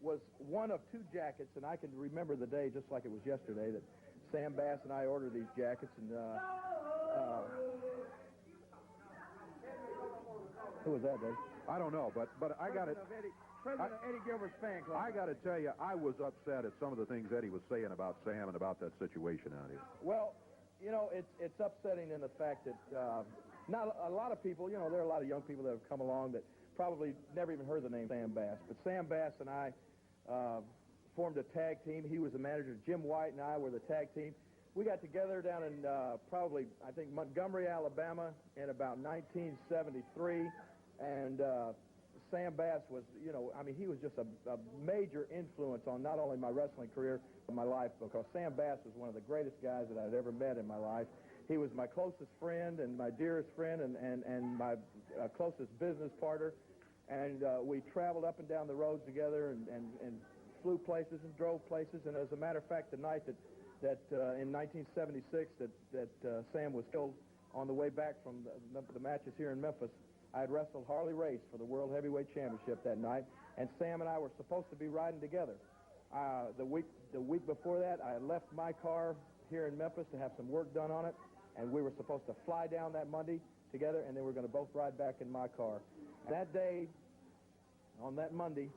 B: was one of two jackets, and I can remember the day just like it was yesterday that Sam Bass and I ordered these jackets, and who was that, Dave?
A: I don't know, but I got it.
C: President of Eddie Gilbert's fan club.
A: I got to tell you, I was upset at some of the things Eddie was saying about Sam and about that situation out here.
B: Well, you know, it's upsetting in the fact that not a lot of people, you know, there are a lot of young people that have come along that probably never even heard the name Sam Bass. But Sam Bass and I formed a tag team. He was the manager. Jim White and I were the tag team. We got together down in probably, I think, Montgomery, Alabama in about 1973. And Sam Bass was, you know, I mean, he was just a major influence on not only my wrestling career, but my life, because Sam Bass was one of the greatest guys that I'd ever met in my life. He was my closest friend and my dearest friend and my closest business partner. And we traveled up and down the roads together and flew places and drove places. And as a matter of fact, the night that in 1976 that Sam was killed on the way back from the matches here in Memphis, I had wrestled Harley Race for the World Heavyweight Championship that night, and Sam and I were supposed to be riding together. The week before that, I had left my car here in Memphis to have some work done on it, and we were supposed to fly down that Monday together, and then we were going to both ride back in my car. That day, on that Monday,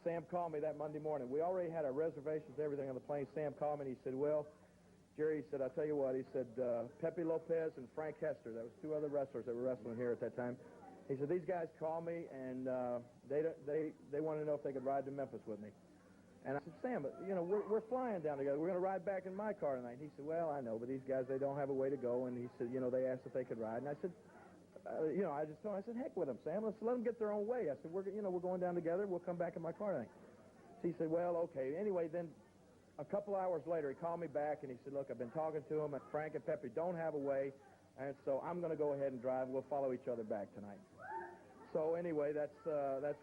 E: Sam called me that Monday morning. We already had our reservations, everything on the plane. Sam called me and he said, well, Jerry, he said, I'll tell you what. He said, Pepe Lopez and Frank Hester, that was two other wrestlers that were wrestling here at that time. He said, these guys called me and they want to know if they could ride to Memphis with me. And I said, Sam, you know, we're flying down together. We're going to ride back in my car tonight. And he said, well, I know, but these guys, they don't have a way to go. And he said, you know, they asked if they could ride. And I said, you know, I just told him, I said, heck with them, Sam. Let's let them get their own way. I said, we're going down together. We'll come back in my car tonight. So he said, well, okay. Anyway, then a couple hours later, he called me back, and he said, look, I've been talking to him, and Frank and Pepe don't have a way, and so I'm going to go ahead and drive. We'll follow each other back tonight. So anyway, that's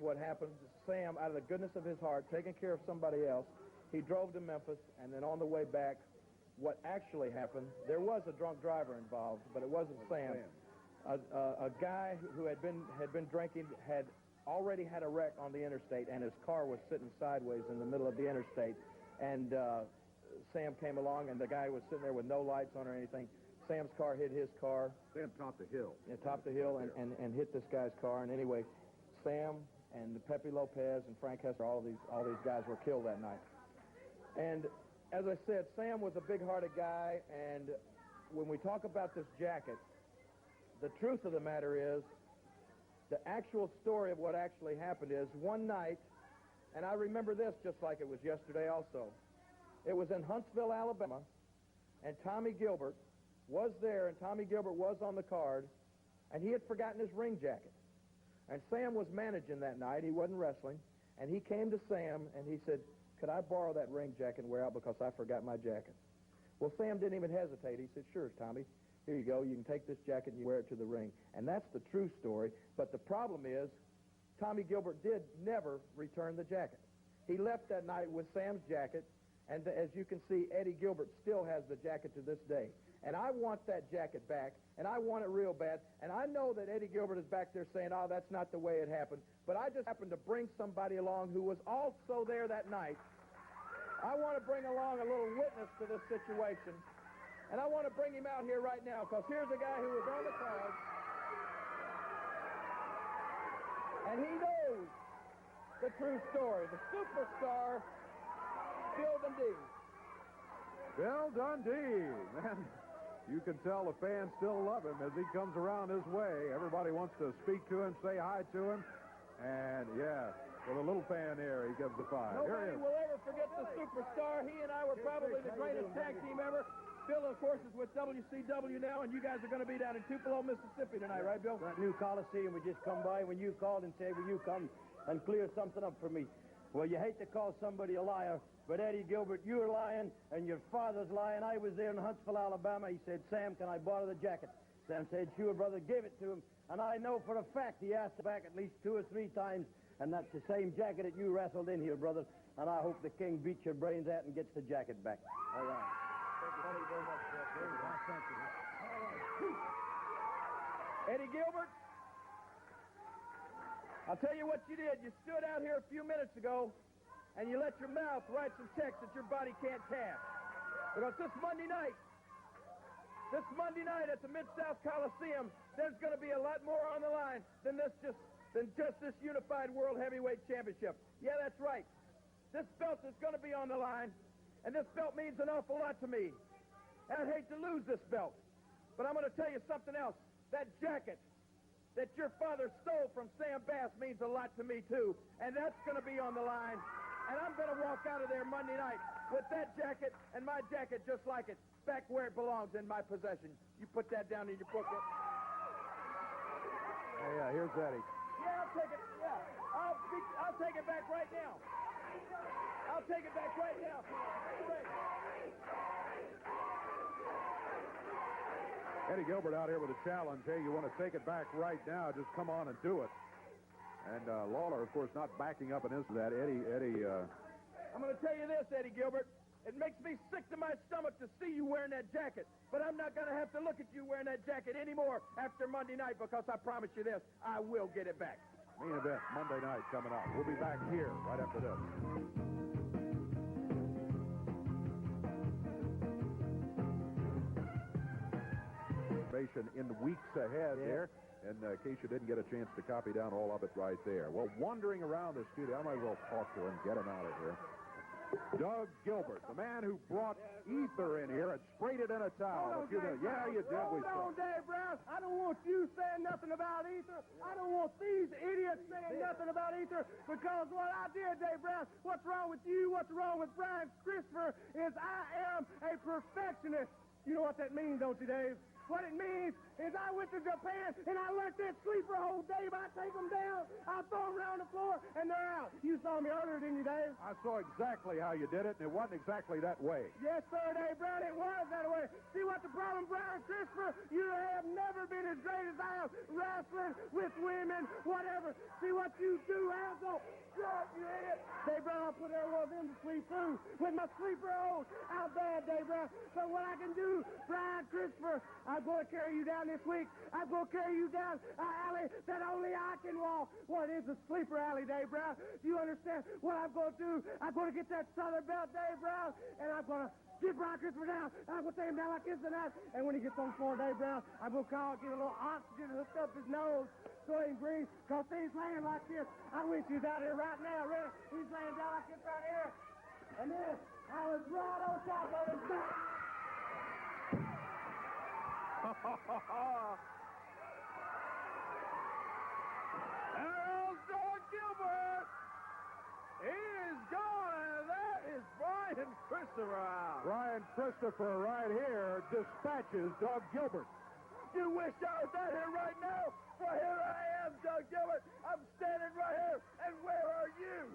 E: what happened. Sam, out of the goodness of his heart, taking care of somebody else, he drove to Memphis, and then on the way back, what actually happened, there was a drunk driver involved, but it wasn't Sam. A guy who had been drinking had already had a wreck on the interstate, and his car was sitting sideways in the middle of the interstate. And Sam came along, and the guy was sitting there with no lights on or anything. Sam's car hit his car.
A: Sam topped the hill.
E: Yeah, topped the hill and hit this guy's car. And anyway, Sam and Pepe Lopez and Frank Hester, all these guys were killed that night. And as I said, Sam was a big-hearted guy, and when we talk about this jacket, the truth of the matter is, the actual story of what actually happened is, one night, and I remember this just like it was yesterday also, it was in Huntsville, Alabama, and Tommy Gilbert was there, and Tommy Gilbert was on the card, and he had forgotten his ring jacket. And Sam was managing that night. He wasn't wrestling, and he came to Sam, and he said, could I borrow that ring jacket and wear out because I forgot my jacket? Well, Sam didn't even hesitate. He said, sure, Tommy. Here you go. You can take this jacket and you wear it to the ring. And that's the true story. But the problem is, Tommy Gilbert did never return the jacket. He left that night with Sam's jacket, and as you can see, Eddie Gilbert still has the jacket to this day. And I want that jacket back, and I want it real bad. And I know that Eddie Gilbert is back there saying, oh, that's not the way it happened. But I just happened to bring somebody along who was also there that night. I want to bring along a little witness to this situation. And I want to bring him out here right now, because here's a guy who was on the card. And he knows the true story. The superstar, Bill Dundee.
A: Bill Dundee, man, you can tell the fans still love him as he comes around his way. Everybody wants to speak to him, say hi to him, and yeah, with a little fan here, he gives the five.
E: Nobody will ever forget the superstar. He and I were probably the greatest tag team ever. Bill, of course, is with WCW now, and you guys are going to be down in Tupelo, Mississippi tonight, right, Bill?
C: That new Coliseum, we just come by when you called and said, will you come and clear something up for me? Well, you hate to call somebody a liar, but Eddie Gilbert, you're lying, and your father's lying. I was there in Huntsville, Alabama. He said, Sam, can I borrow the jacket? Sam said, sure, brother, give it to him. And I know for a fact he asked back at least 2 or 3 times, and that's the same jacket that you wrestled in here, brother. And I hope the king beats your brains out and gets the jacket back. All right. Thank you very much, sir. Thank you.
E: Eddie Gilbert, I'll tell you what you did. You stood out here a few minutes ago, and you let your mouth write some checks that your body can't cash. Because this Monday night at the Mid-South Coliseum, there's going to be a lot more on the line than just this unified World Heavyweight Championship. Yeah, that's right. This belt is going to be on the line, and this belt means an awful lot to me. And I'd hate to lose this belt. But I'm going to tell you something else. That jacket that your father stole from Sam Bass means a lot to me, too. And that's going to be on the line. And I'm going to walk out of there Monday night with that jacket and my jacket just like it, back where it belongs in my possession. You put that down in your book.
A: Yeah, here's Eddie.
E: Yeah, I'll take it. Yeah, I'll take it back right now. I'll take it back right now.
A: Eddie Gilbert out here with a challenge. Hey, you want to take it back right now, just come on and do it. And Lawler, of course, not backing up and into that. Eddie.
E: I'm going to tell you this, Eddie Gilbert. It makes me sick to my stomach to see you wearing that jacket. But I'm not going to have to look at you wearing that jacket anymore after Monday night, because I promise you this, I will get it back.
A: Main event Monday night coming up. We'll be back here right after this. In the weeks ahead there. in case you didn't get a chance to copy down all of it right there. Well, wandering around the studio, I might as well talk to him, get him out of here. Doug Gilbert, the man who brought ether in here and sprayed it in a towel. Yeah, you did.
C: Hold on, Dave Brown. I don't want you saying nothing about ether. I don't want these idiots saying nothing about ether, because what I did, Dave Brown, what's wrong with you, what's wrong with Brian Christopher, is I am a perfectionist. You know what that means, don't you, Dave? What it means is I went to Japan and I learned that sleeper hold, Dave. I take them down, I throw them around the floor, and they're out. You saw me earlier, didn't you, Dave?
A: I saw exactly how you did it, and it wasn't exactly that way.
C: Yes, sir, Dave Brown, it was that way. See what the problem, Brian Christopher? You have never been as great as I am. Wrestling with women, whatever. See what you do, asshole. Shut you idiot. Dave Brown, I put every one of them to sleep, too, with my sleeper hold. How bad, Dave Brown? So what I can do, Brian Christopher, I'm going to carry you down this week. I'm going to carry you down an alley that only I can walk. What is a sleeper alley, Dave Brown? Do you understand what I'm going to do? I'm going to get that Southern belt, Dave Brown, and I'm going to get Brian Christopher down. I'm going to take him down like this and that. And when he gets on the floor, Dave Brown, I'm going to call, get a little oxygen hooked up his nose so he can breathe. Because he's laying like this. I wish he was out here right now, really. He's laying down like this right here. And then I was right on top of his back.
B: There's Doug Gilbert. He is gone, and that is Brian Christopher out.
A: Brian Christopher right here dispatches Doug Gilbert.
B: You wish I was out here right now? Well, here I am, Doug Gilbert. I'm standing right here. And where are you?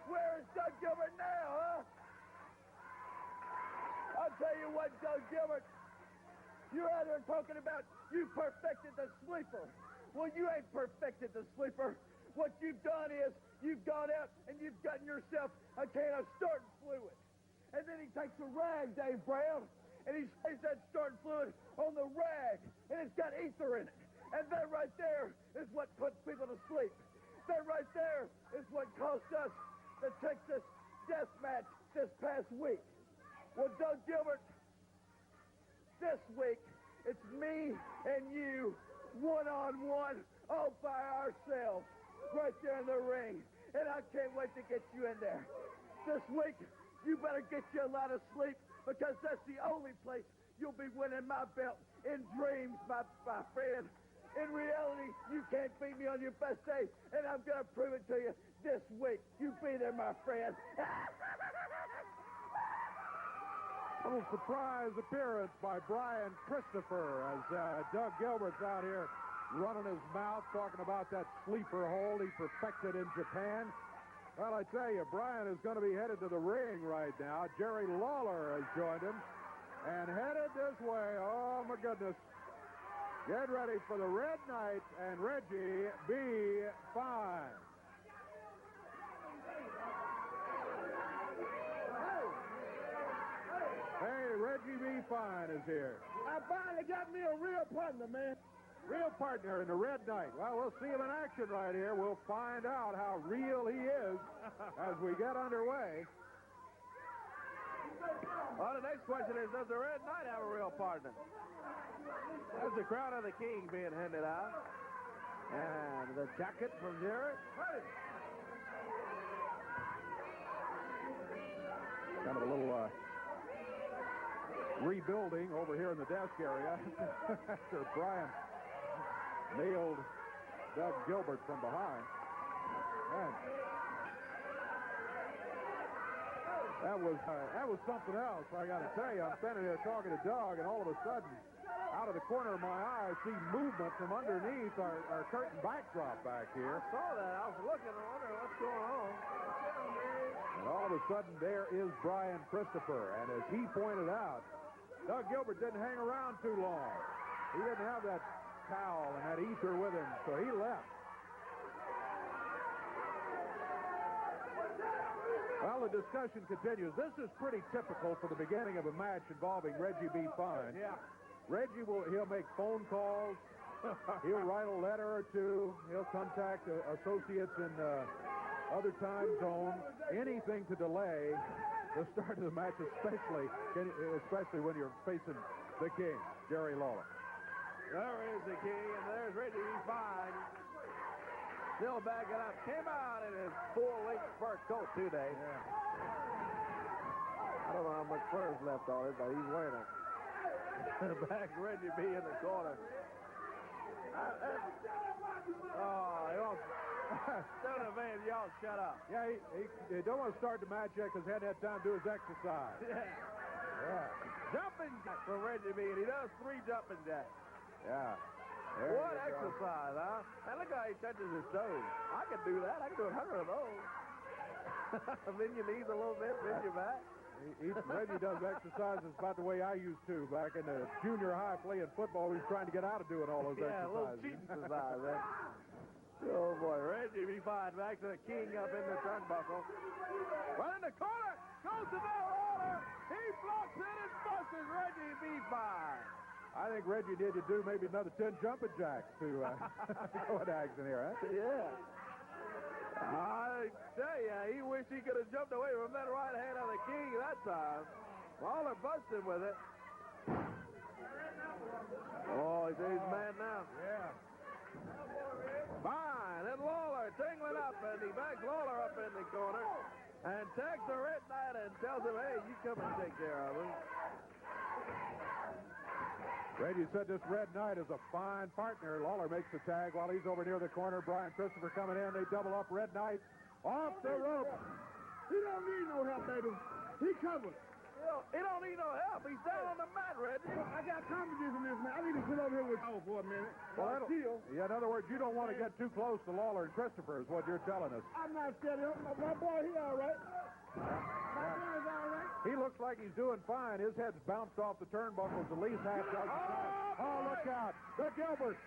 B: Where is Doug Gilbert now, huh? I'll tell you what, Doug Gilbert. You're out there talking about you perfected the sleeper. Well, you ain't perfected the sleeper. What you've done is you've gone out and you've gotten yourself a can of starting fluid. And then he takes a rag, Dave Brown, and he sprays that starting fluid on the rag, and it's got ether in it. And that right there is what puts people to sleep. That right there is what cost us the Texas death match this past week. Well, Doug Gilbert, this week, it's me and you, one-on-one, all by ourselves, right there in the ring. And I can't wait to get you in there. This week, you better get you a lot of sleep, because that's the only place you'll be winning my belt. In dreams, my friend. In reality, you can't beat me on your best day, and I'm going to prove it to you this week. You be there, my friend.
A: A little surprise appearance by Brian Christopher as Doug Gilbert's out here running his mouth, talking about that sleeper hold he perfected in Japan. Well, I tell you, Brian is going to be headed to the ring right now. Jerry Lawler has joined him and headed this way. Oh, my goodness. Get ready for the Red Knight and Reggie B. Fine. Hey, Reggie B. Fine is here.
C: I finally got me a real partner, man.
A: Real partner in the Red Knight. Well, we'll see him in action right here. We'll find out how real he is as we get underway.
B: Well, the next question is, does the Red Knight have a real partner? There's the Crown of the King being handed out. And the jacket from Jared.
A: Kind of a little rebuilding over here in the desk area after Brian nailed Doug Gilbert from behind. Man. That was something else, I got to tell you. I'm standing here talking to Doug, and all of a sudden, out of the corner of my eye, I see movement from underneath our curtain backdrop back here.
B: I saw that. I was looking and wondering what's going on.
A: And all of a sudden, there is Brian Christopher. And as he pointed out, Doug Gilbert didn't hang around too long. He didn't have that towel and that ether with him, so he left. Well, the discussion continues. This is pretty typical for the beginning of a match involving Reggie B. Fine.
B: Yeah.
A: Reggie he'll make phone calls. He'll write a letter or two. He'll contact associates in other time zones. Anything to delay the start of the match, especially when you're facing the King, Jerry Lawler.
B: There is the king, and there's Reggie B. Fine. Still backing up. Came out in his full-length fur coat today.
E: Yeah.
B: I don't know how much fur is left on it, but he's wearing it. Back Reggie B in the corner. Y'all, y'all shut up.
A: Yeah, he don't want to start the match yet because he hadn't had time to do his exercise.
B: Yeah. Jumping jack for Reggie B, and he does 3 jumping jacks.
A: Yeah.
B: What exercise, huh? And look how he touches his toes. I could do that. I could do 100 of those. Bend your knees a little bit, bend your back.
A: Reggie does exercises about the way I used to back in the junior high playing football. He was trying to get out of doing all those
B: exercises. Yeah, a little cheating exercise, man. Oh, boy. Reggie B. Fine back to the king up in the turnbuckle. Right in the corner. Goes to Lawler. He blocks it and busts Reggie B. Fine.
A: I think Reggie did to do maybe another 10 jumping jacks to go into action here, huh?
B: Yeah. I tell you, he wished he could have jumped away from that right hand of the king that time. Lawler busted with it. Oh, he's mad now.
A: Yeah.
B: Fine. And Lawler tingling up, and he backs Lawler up in the corner and tags the Red Knight and tells him, hey, you come and take care of him.
A: Reggie said this Red Knight is a fine partner. Lawler makes the tag while he's over near the corner. Brian Christopher coming in. They double up Red Knight off the rope.
C: He don't need no help, baby. He covered.
B: He don't need no help. He's down on the mat, Reggie.
C: I got confidence in this man. I need to sit over here with you for a minute.
A: Well, yeah, in other words, you don't want to get too close to Lawler and Christopher is what you're telling us.
C: I'm not scared of him. My boy, he all right. My boy's all right.
A: He looks like he's doing fine. His head's bounced off the turnbuckles at least half dozen times. Oh, look out. The Gilberts.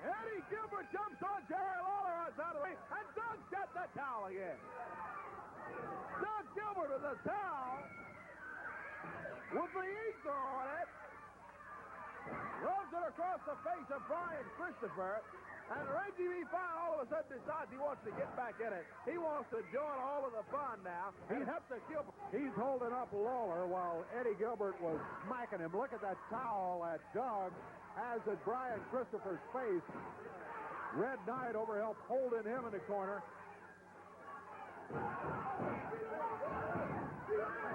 B: Eddie Gilbert jumps on Jerry Lawler outside of the ring, and Doug's got the towel again. Doug Gilbert with the towel with the ether on it. Rubs it across the face of Brian Christopher. And Reggie B. Fine all of a sudden decides he wants to get back in it. He wants to join all of the fun now. He helps the Gilbert.
A: He's holding up Lawler while Eddie Gilbert was smacking him. Look at that towel that Doug has at Brian Christopher's face. Red Knight over help holding him in the corner.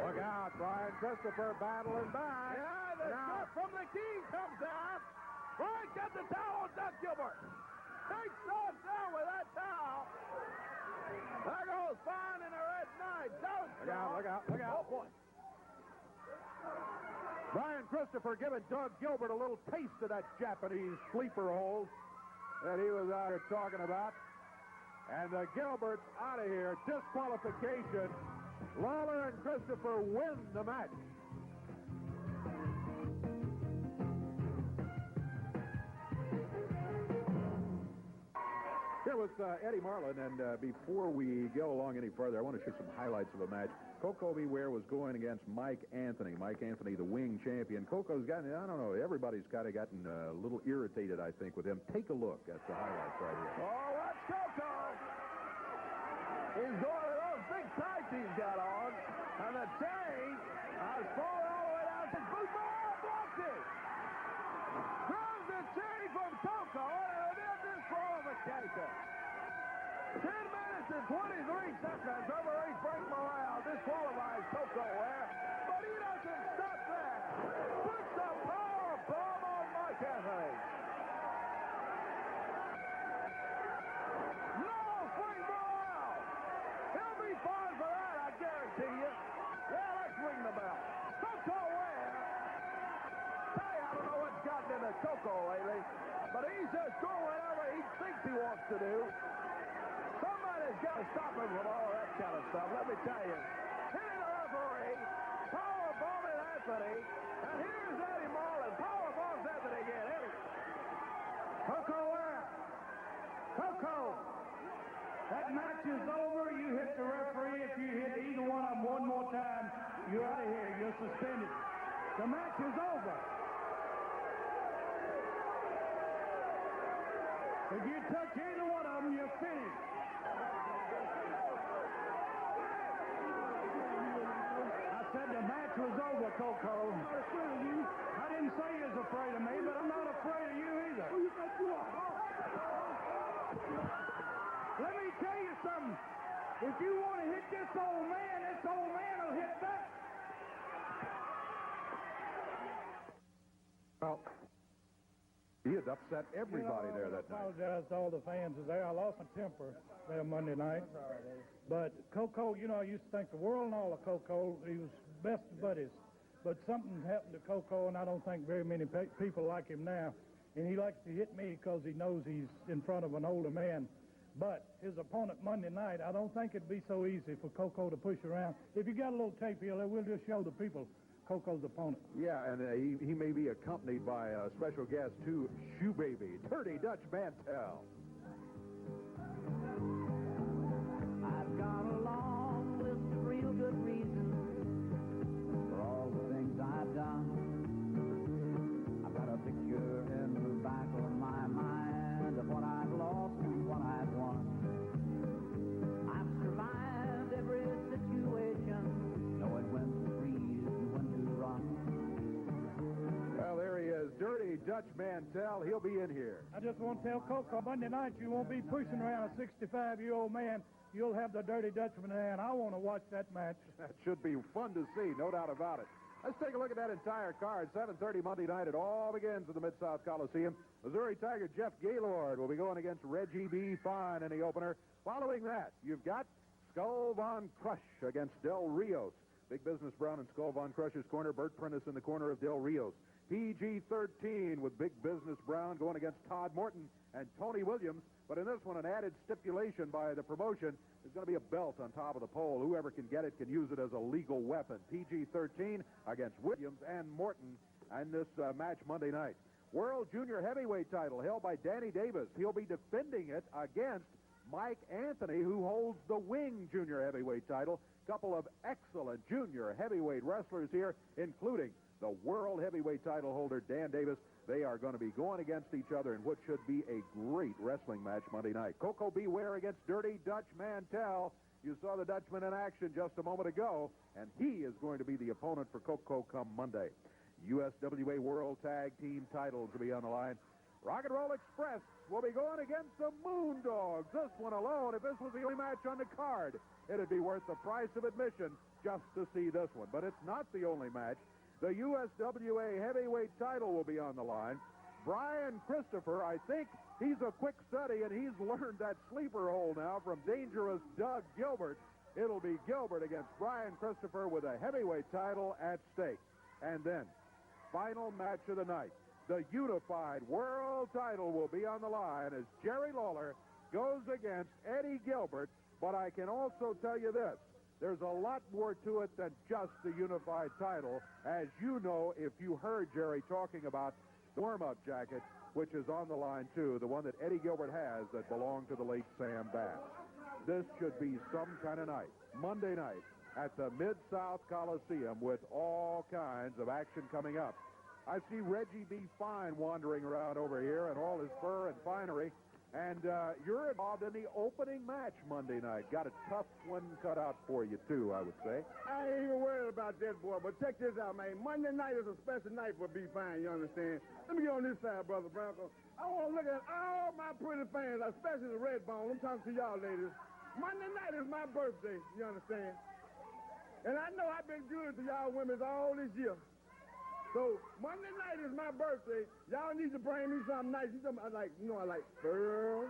A: Look out, Brian Christopher battling back.
B: Yeah, the shot from the king comes down. Brian got the towel on Doug Gilbert. Takes off down with that towel. There goes Fine in the Red Knight.
A: Look out.
B: Oh, boy.
A: Brian Christopher giving Doug Gilbert a little taste of that Japanese sleeper hold that he was out here talking about. And the Gilberts out of here. Disqualification. Lawler and Christopher win the match. Here was Eddie Marlin, and before we go along any further, I want to show some highlights of a match. Coco Beware was going against Mike Anthony. Mike Anthony, the wing champion. Coco's gotten, I don't know, everybody's kind of gotten a little irritated, I think, with him. Take a look at the highlights right here.
B: Oh, that's Coco. He's going to those big tights he's got on, and the chain has fallen all the way down to his boot. Oh, blocked it. Grabs the chain from Coco, and then disqualification. 10 minutes and 23 seconds. Referee Frank Morale disqualifies Coco Ware, but he doesn't stop there. Puts a power bomb on Mike Anthony. No, Frank Morale. He'll be fine for that, I guarantee you. Yeah, let's ring the bell. Coco Ware. Hey, I don't know what's gotten into Coco lately, but he's just doing whatever he thinks he wants to do. Somebody's got to stop him from all that kind of stuff, let me tell you. Hitting the referee, power bombing Anthony, and here's Eddie Marlin. Power bombs Anthony again. Eddie.
C: Coco Ware. Coco. That match is over. You hit the referee. If you hit either one of them one more time, you're out of here. You're suspended. The match is over. If you touch either one of them, you're finished. I said the match was over, Coco. I didn't say you was a
D: afraid of me, but I'm not afraid of you either.
C: Who you think you are?
D: Let me tell you something. If you want to hit this old man will hit back.
A: Well, he had upset everybody there that night.
D: I apologize to all the fans there. I lost my temper there Monday night. But Coco, you know, I used to think the world and all of Coco. He was best of buddies. But something happened to Coco, and I don't think very many people like him now. And he likes to hit me because he knows he's in front of an older man. But his opponent Monday night, I don't think it'd be so easy for Coco to push around. If you got a little tape here, we'll just show the people Coco's opponent.
A: Yeah, and he may be accompanied by a special guest, too, Shoe Baby, Dirty Dutch Mantel.
F: I've got a long list of real good reasons for all the things I've done. I've got a picture in the back of my mind of what I've lost and what I've won. I've survived every situation, knowing when to freeze and when to run.
A: Well, there he is, Dirty Dutch Mantel. He'll be in here.
D: I just want to tell Coco, Monday night you won't be pushing around a 65-year-old man. You'll have the Dirty Dutchman there, and I want to watch that match.
A: That should be fun to see, no doubt about it. Let's take a look at that entire card. 7:30 Monday night. It all begins at the Mid-South Coliseum. Missouri Tiger Jeff Gaylord will be going against Reggie B. Fine in the opener. Following that, you've got Skull Von Krush against Del Rios. Big Business Brown in Skull Von Krush's corner. Bert Prentice in the corner of Del Rios. PG-13 with Big Business Brown going against Todd Morton and Tony Williams. But in this one, an added stipulation by the promotion, there's going to be a belt on top of the pole. Whoever can get it can use it as a legal weapon. PG-13 against Williams and Morton in this match Monday night. World Junior Heavyweight title held by Danny Davis. He'll be defending it against Mike Anthony, who holds the Wing Junior Heavyweight title. Couple of excellent junior heavyweight wrestlers here, including the World Heavyweight title holder, Dan Davis. They are going to be going against each other in what should be a great wrestling match Monday night. Coco Beware against Dirty Dutch Mantel. You saw the Dutchman in action just a moment ago, and he is going to be the opponent for Coco come Monday. USWA World Tag Team titles will be on the line. Rock and Roll Express will be going against the Moondogs. This one alone, if this was the only match on the card, it'd be worth the price of admission just to see this one. But it's not the only match. The USWA heavyweight title will be on the line. Brian Christopher, I think he's a quick study, and he's learned that sleeper hold now from dangerous Doug Gilbert. It'll be Gilbert against Brian Christopher with a heavyweight title at stake. And then, final match of the night. The unified world title will be on the line as Jerry Lawler goes against Eddie Gilbert. But I can also tell you this. There's a lot more to it than just the unified title. As you know, if you heard Jerry talking about the warm-up jacket, which is on the line, too, the one that Eddie Gilbert has that belonged to the late Sam Bass. This should be some kind of night. Monday night at the Mid-South Coliseum with all kinds of action coming up. I see Reggie B. Fine wandering around over here in all his fur and finery. And you're involved in the opening match Monday night. Got a tough one cut out for you, too, I would say.
C: I ain't even worried about that, boy, but check this out, man. Monday night is a special night for B. Fine, you understand? Let me get on this side, Brother Bronco. I want to look at all my pretty fans, especially the red bone. I'm talking to y'all ladies. Monday night is my birthday, you understand? And I know I've been good to y'all women all this year. So, Monday night is my birthday. Y'all need to bring me something nice. I like pearl.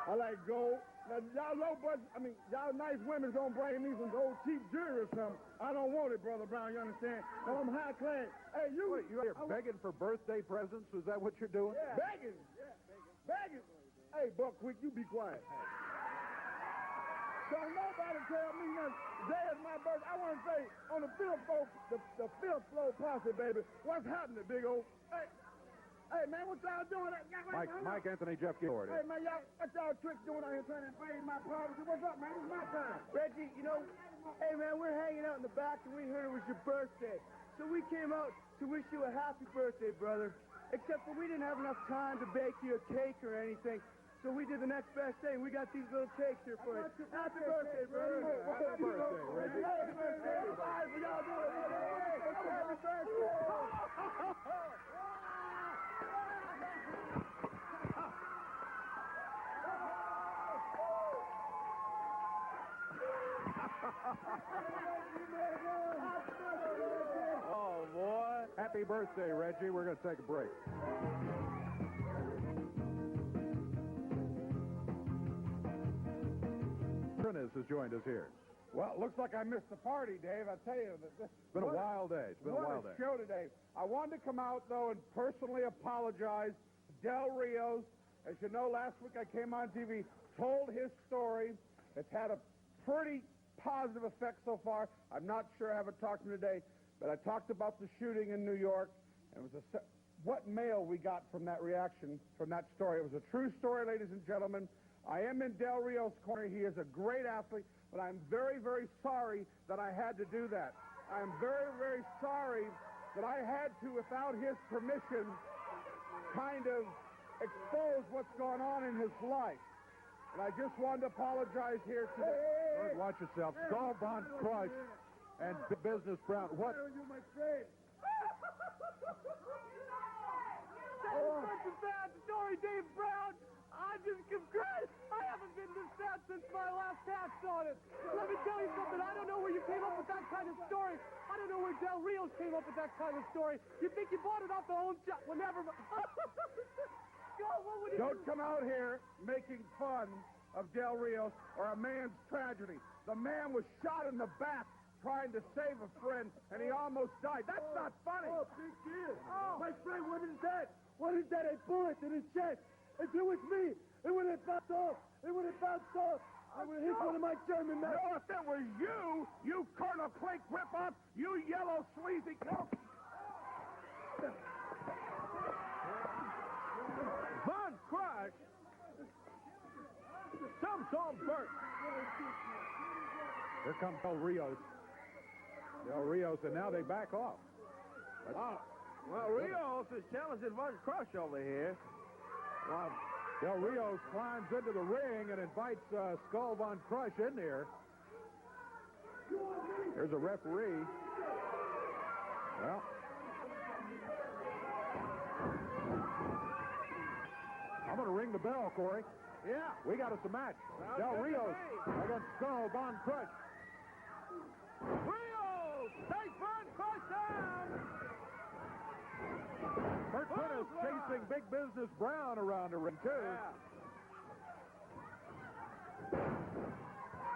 C: I like gold. Now, y'all low budget, y'all nice women's gonna bring me some old cheap jewelry or something. I don't want it, Brother Brown, you understand? But I'm high class. Hey, you're
A: begging for birthday presents? Is that what you're doing?
C: Yeah. Begging. Yeah, begging. Hey, Buck Quick, you be quiet. Don't nobody tell me nothing. Today is my birthday. I want to say, on the fifth floor posse, baby, what's happening, big old? Hey, man, what y'all doing?
A: Mike Anthony, Jeff Gaylord.
C: Hey, man, what y'all tricks doing out here trying to invade my privacy? What's up, man? It's my time.
G: Reggie, hey, man, we're hanging out in the back, and we heard it was your birthday. So we came out to wish you a happy birthday, brother. Except for we didn't have enough time to bake you a cake or anything. So we did the next best thing. We got these little cakes here for you. Happy birthday, brother.
A: Happy birthday, Reggie.
C: Happy birthday. Y'all doing it. Happy birthday.
A: Happy birthday, Reggie. We're going to take a break. Prentice has joined us here.
H: Well, it looks like I missed the party, Dave. I tell you, it's
A: been a wild day. It's been a wild day.
H: Show today. I wanted to come out though and personally apologize to Del Rios. As you know, last week I came on TV, told his story. It's had a pretty positive effect so far. I'm not sure I haven't talked to him today, but I talked about the shooting in New York. And it was what mail we got from that reaction, from that story. It was a true story, ladies and gentlemen. I am in Del Rios' corner. He is a great athlete, but I'm very, very sorry that I had to do that. I'm very, very sorry that I had to, without his permission, kind of expose what's going on in his life. And I just wanted to apologize here today.
A: Watch yourself. Skull Von Krush and Business Brown. What?
C: You, my friend. That is such a bad story, Dave Brown. I just confess, I haven't been this sad since my last tax on it. Let me tell you something. I don't know where you came up with that kind of story. I don't know where Del Rios came up with that kind of story. You think you bought it off the home shop? Well, never mind.
H: Don't come out here making fun of Del Rios or a man's tragedy. The man was shot in the back trying to save a friend, and he almost died. That's not funny.
C: Oh, big deal. Oh. My friend, what is that? What is that? A bullet in his chest. If it was me, it would have bounced off. It would have bounced off. I would have hit one of my German men.
H: No, if it was you, you Colonel Clink ripoff, you yellow sleazy...
B: Von Krush jumps on Bert.
A: Here comes Del Rios. Del Rios, and now they back off.
B: Well, Rios is challenging Von Krush over here.
A: Wow. Del Rios climbs into the ring and invites Skull Von Krush in there. There's a referee. Well. I'm going to ring the bell, Corey.
B: Yeah.
A: We got us a match. Del Rios against Skull Von Krush.
B: Rios takes Von Krush down.
A: Bert Prentice chasing Big Business Brown around the ring, too.
B: Yeah.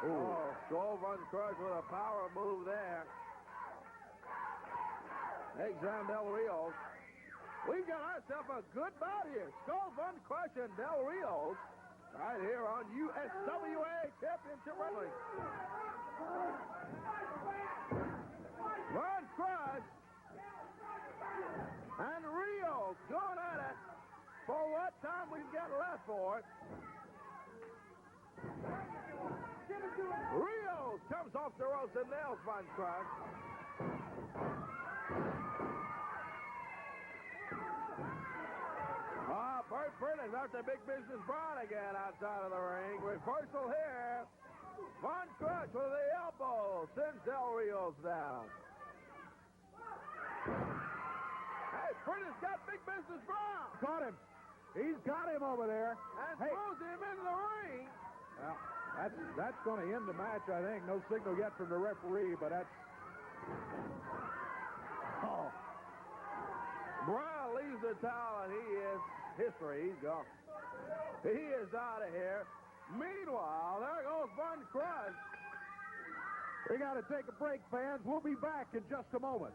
B: Oh, Skull Von Krush with a power move there. Takes down Del Rios. We've got ourselves a good bout here. Skull Von Krush and Del Rios right here on USWA Championship Wrestling. Von Krush and Rios going at it for what time we've got left for it. Rios comes off the ropes and nails Von Krush. Bert Prentice after Big Business Brown again outside of the ring. Reversal here. Von Krush with the elbow sends Del Rios down. Hey, Prentice got Big Business Brown.
A: Got him. He's got him over there.
B: And throws him in the ring.
A: Well, that's going to end the match, I think. No signal yet from the referee, but that's...
B: Oh. Brown leaves the towel, and he is history. He's gone. He is out of here. Meanwhile, there goes Von Krush.
A: We got to take a break, fans. We'll be back in just a moment.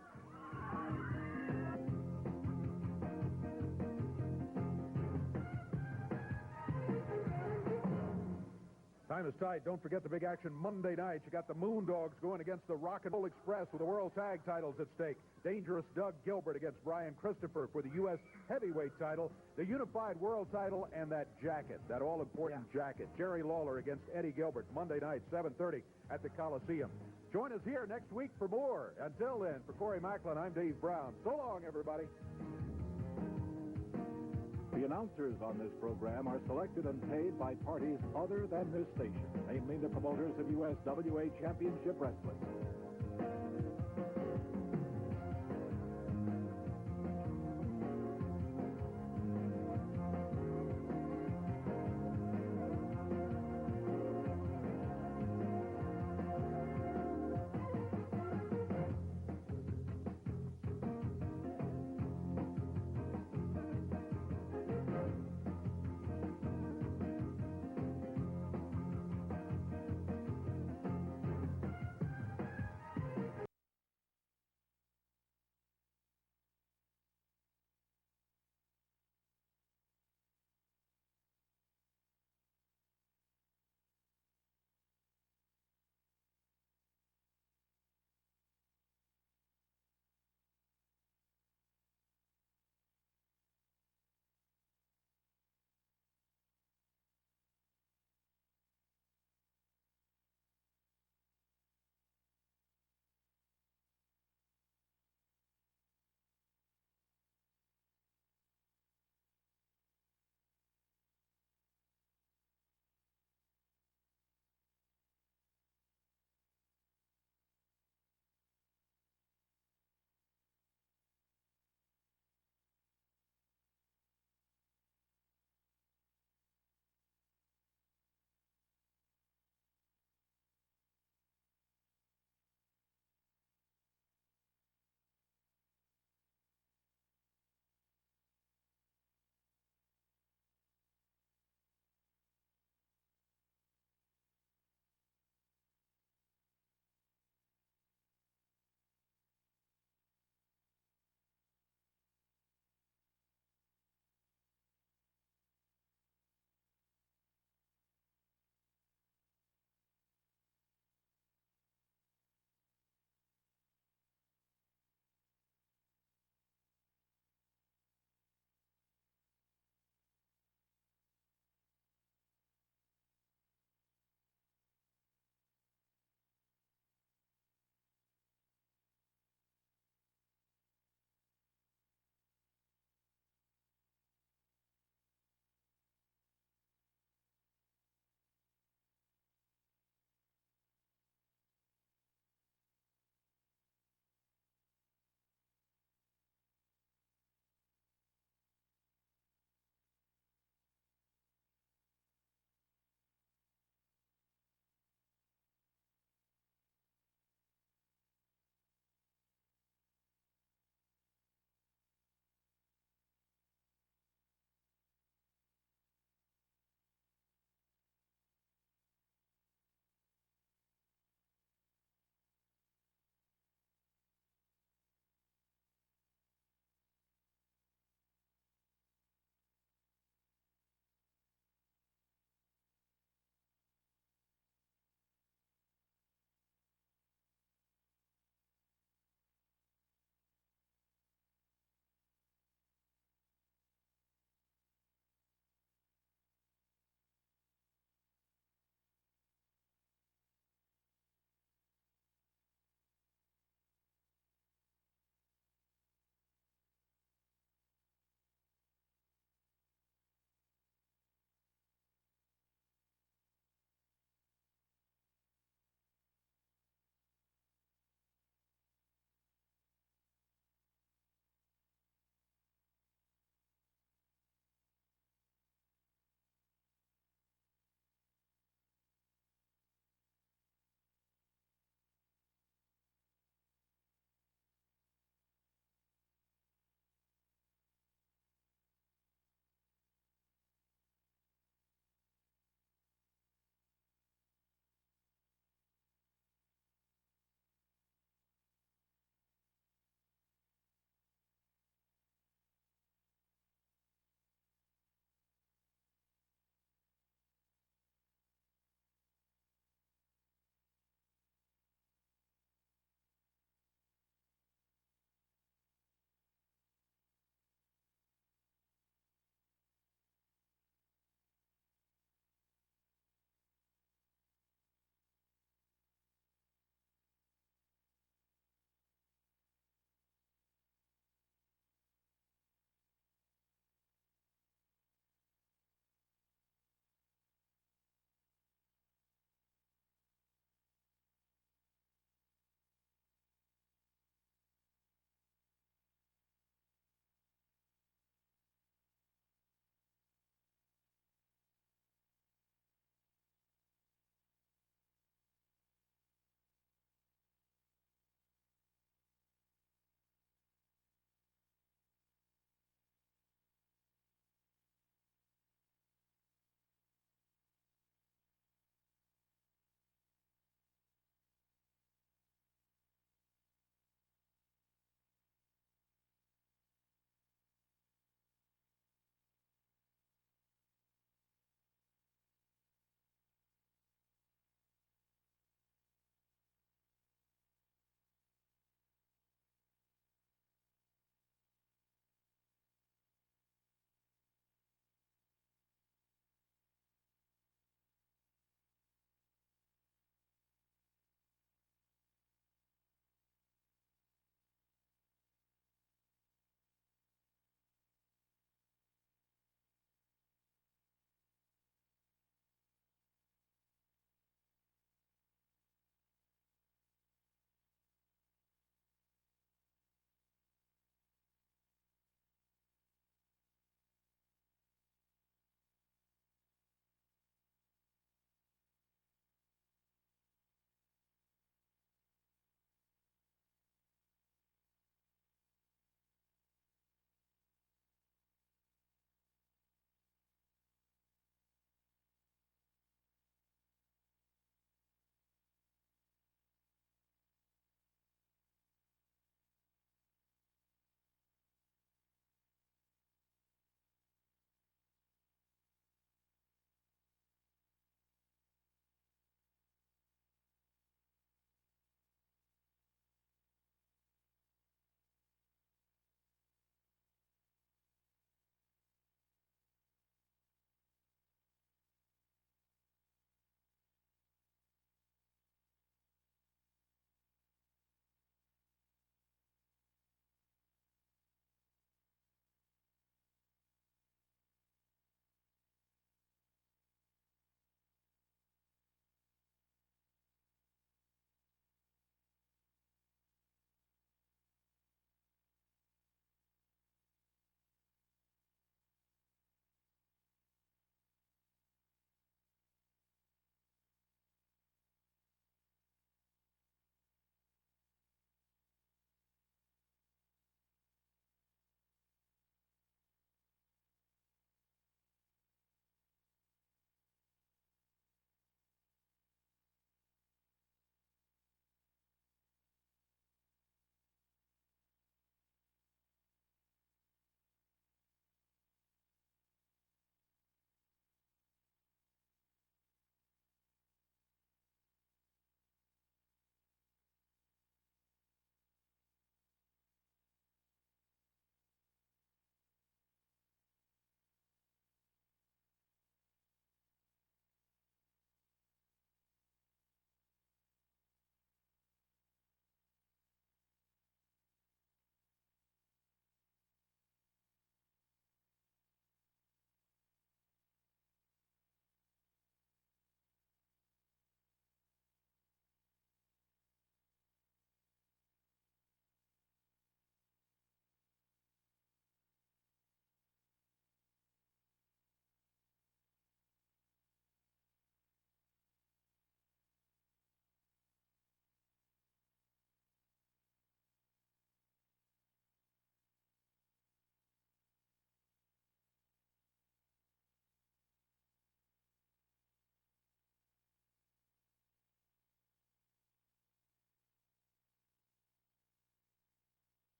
A: Time is tight. Don't forget the big action Monday night. You got the Moondogs going against the Rock and Roll Express with the World Tag titles at stake. Dangerous Doug Gilbert against Brian Christopher for the U.S. Heavyweight title, the Unified World title, and that jacket, that all-important jacket. Jerry Lawler against Eddie Gilbert, Monday night, 7:30 at the Coliseum. Join us here next week for more. Until then, for Corey Macklin, I'm Dave Brown. So long, everybody.
I: The announcers on this program are selected and paid by parties other than this station, namely the promoters of USWA Championship Wrestling.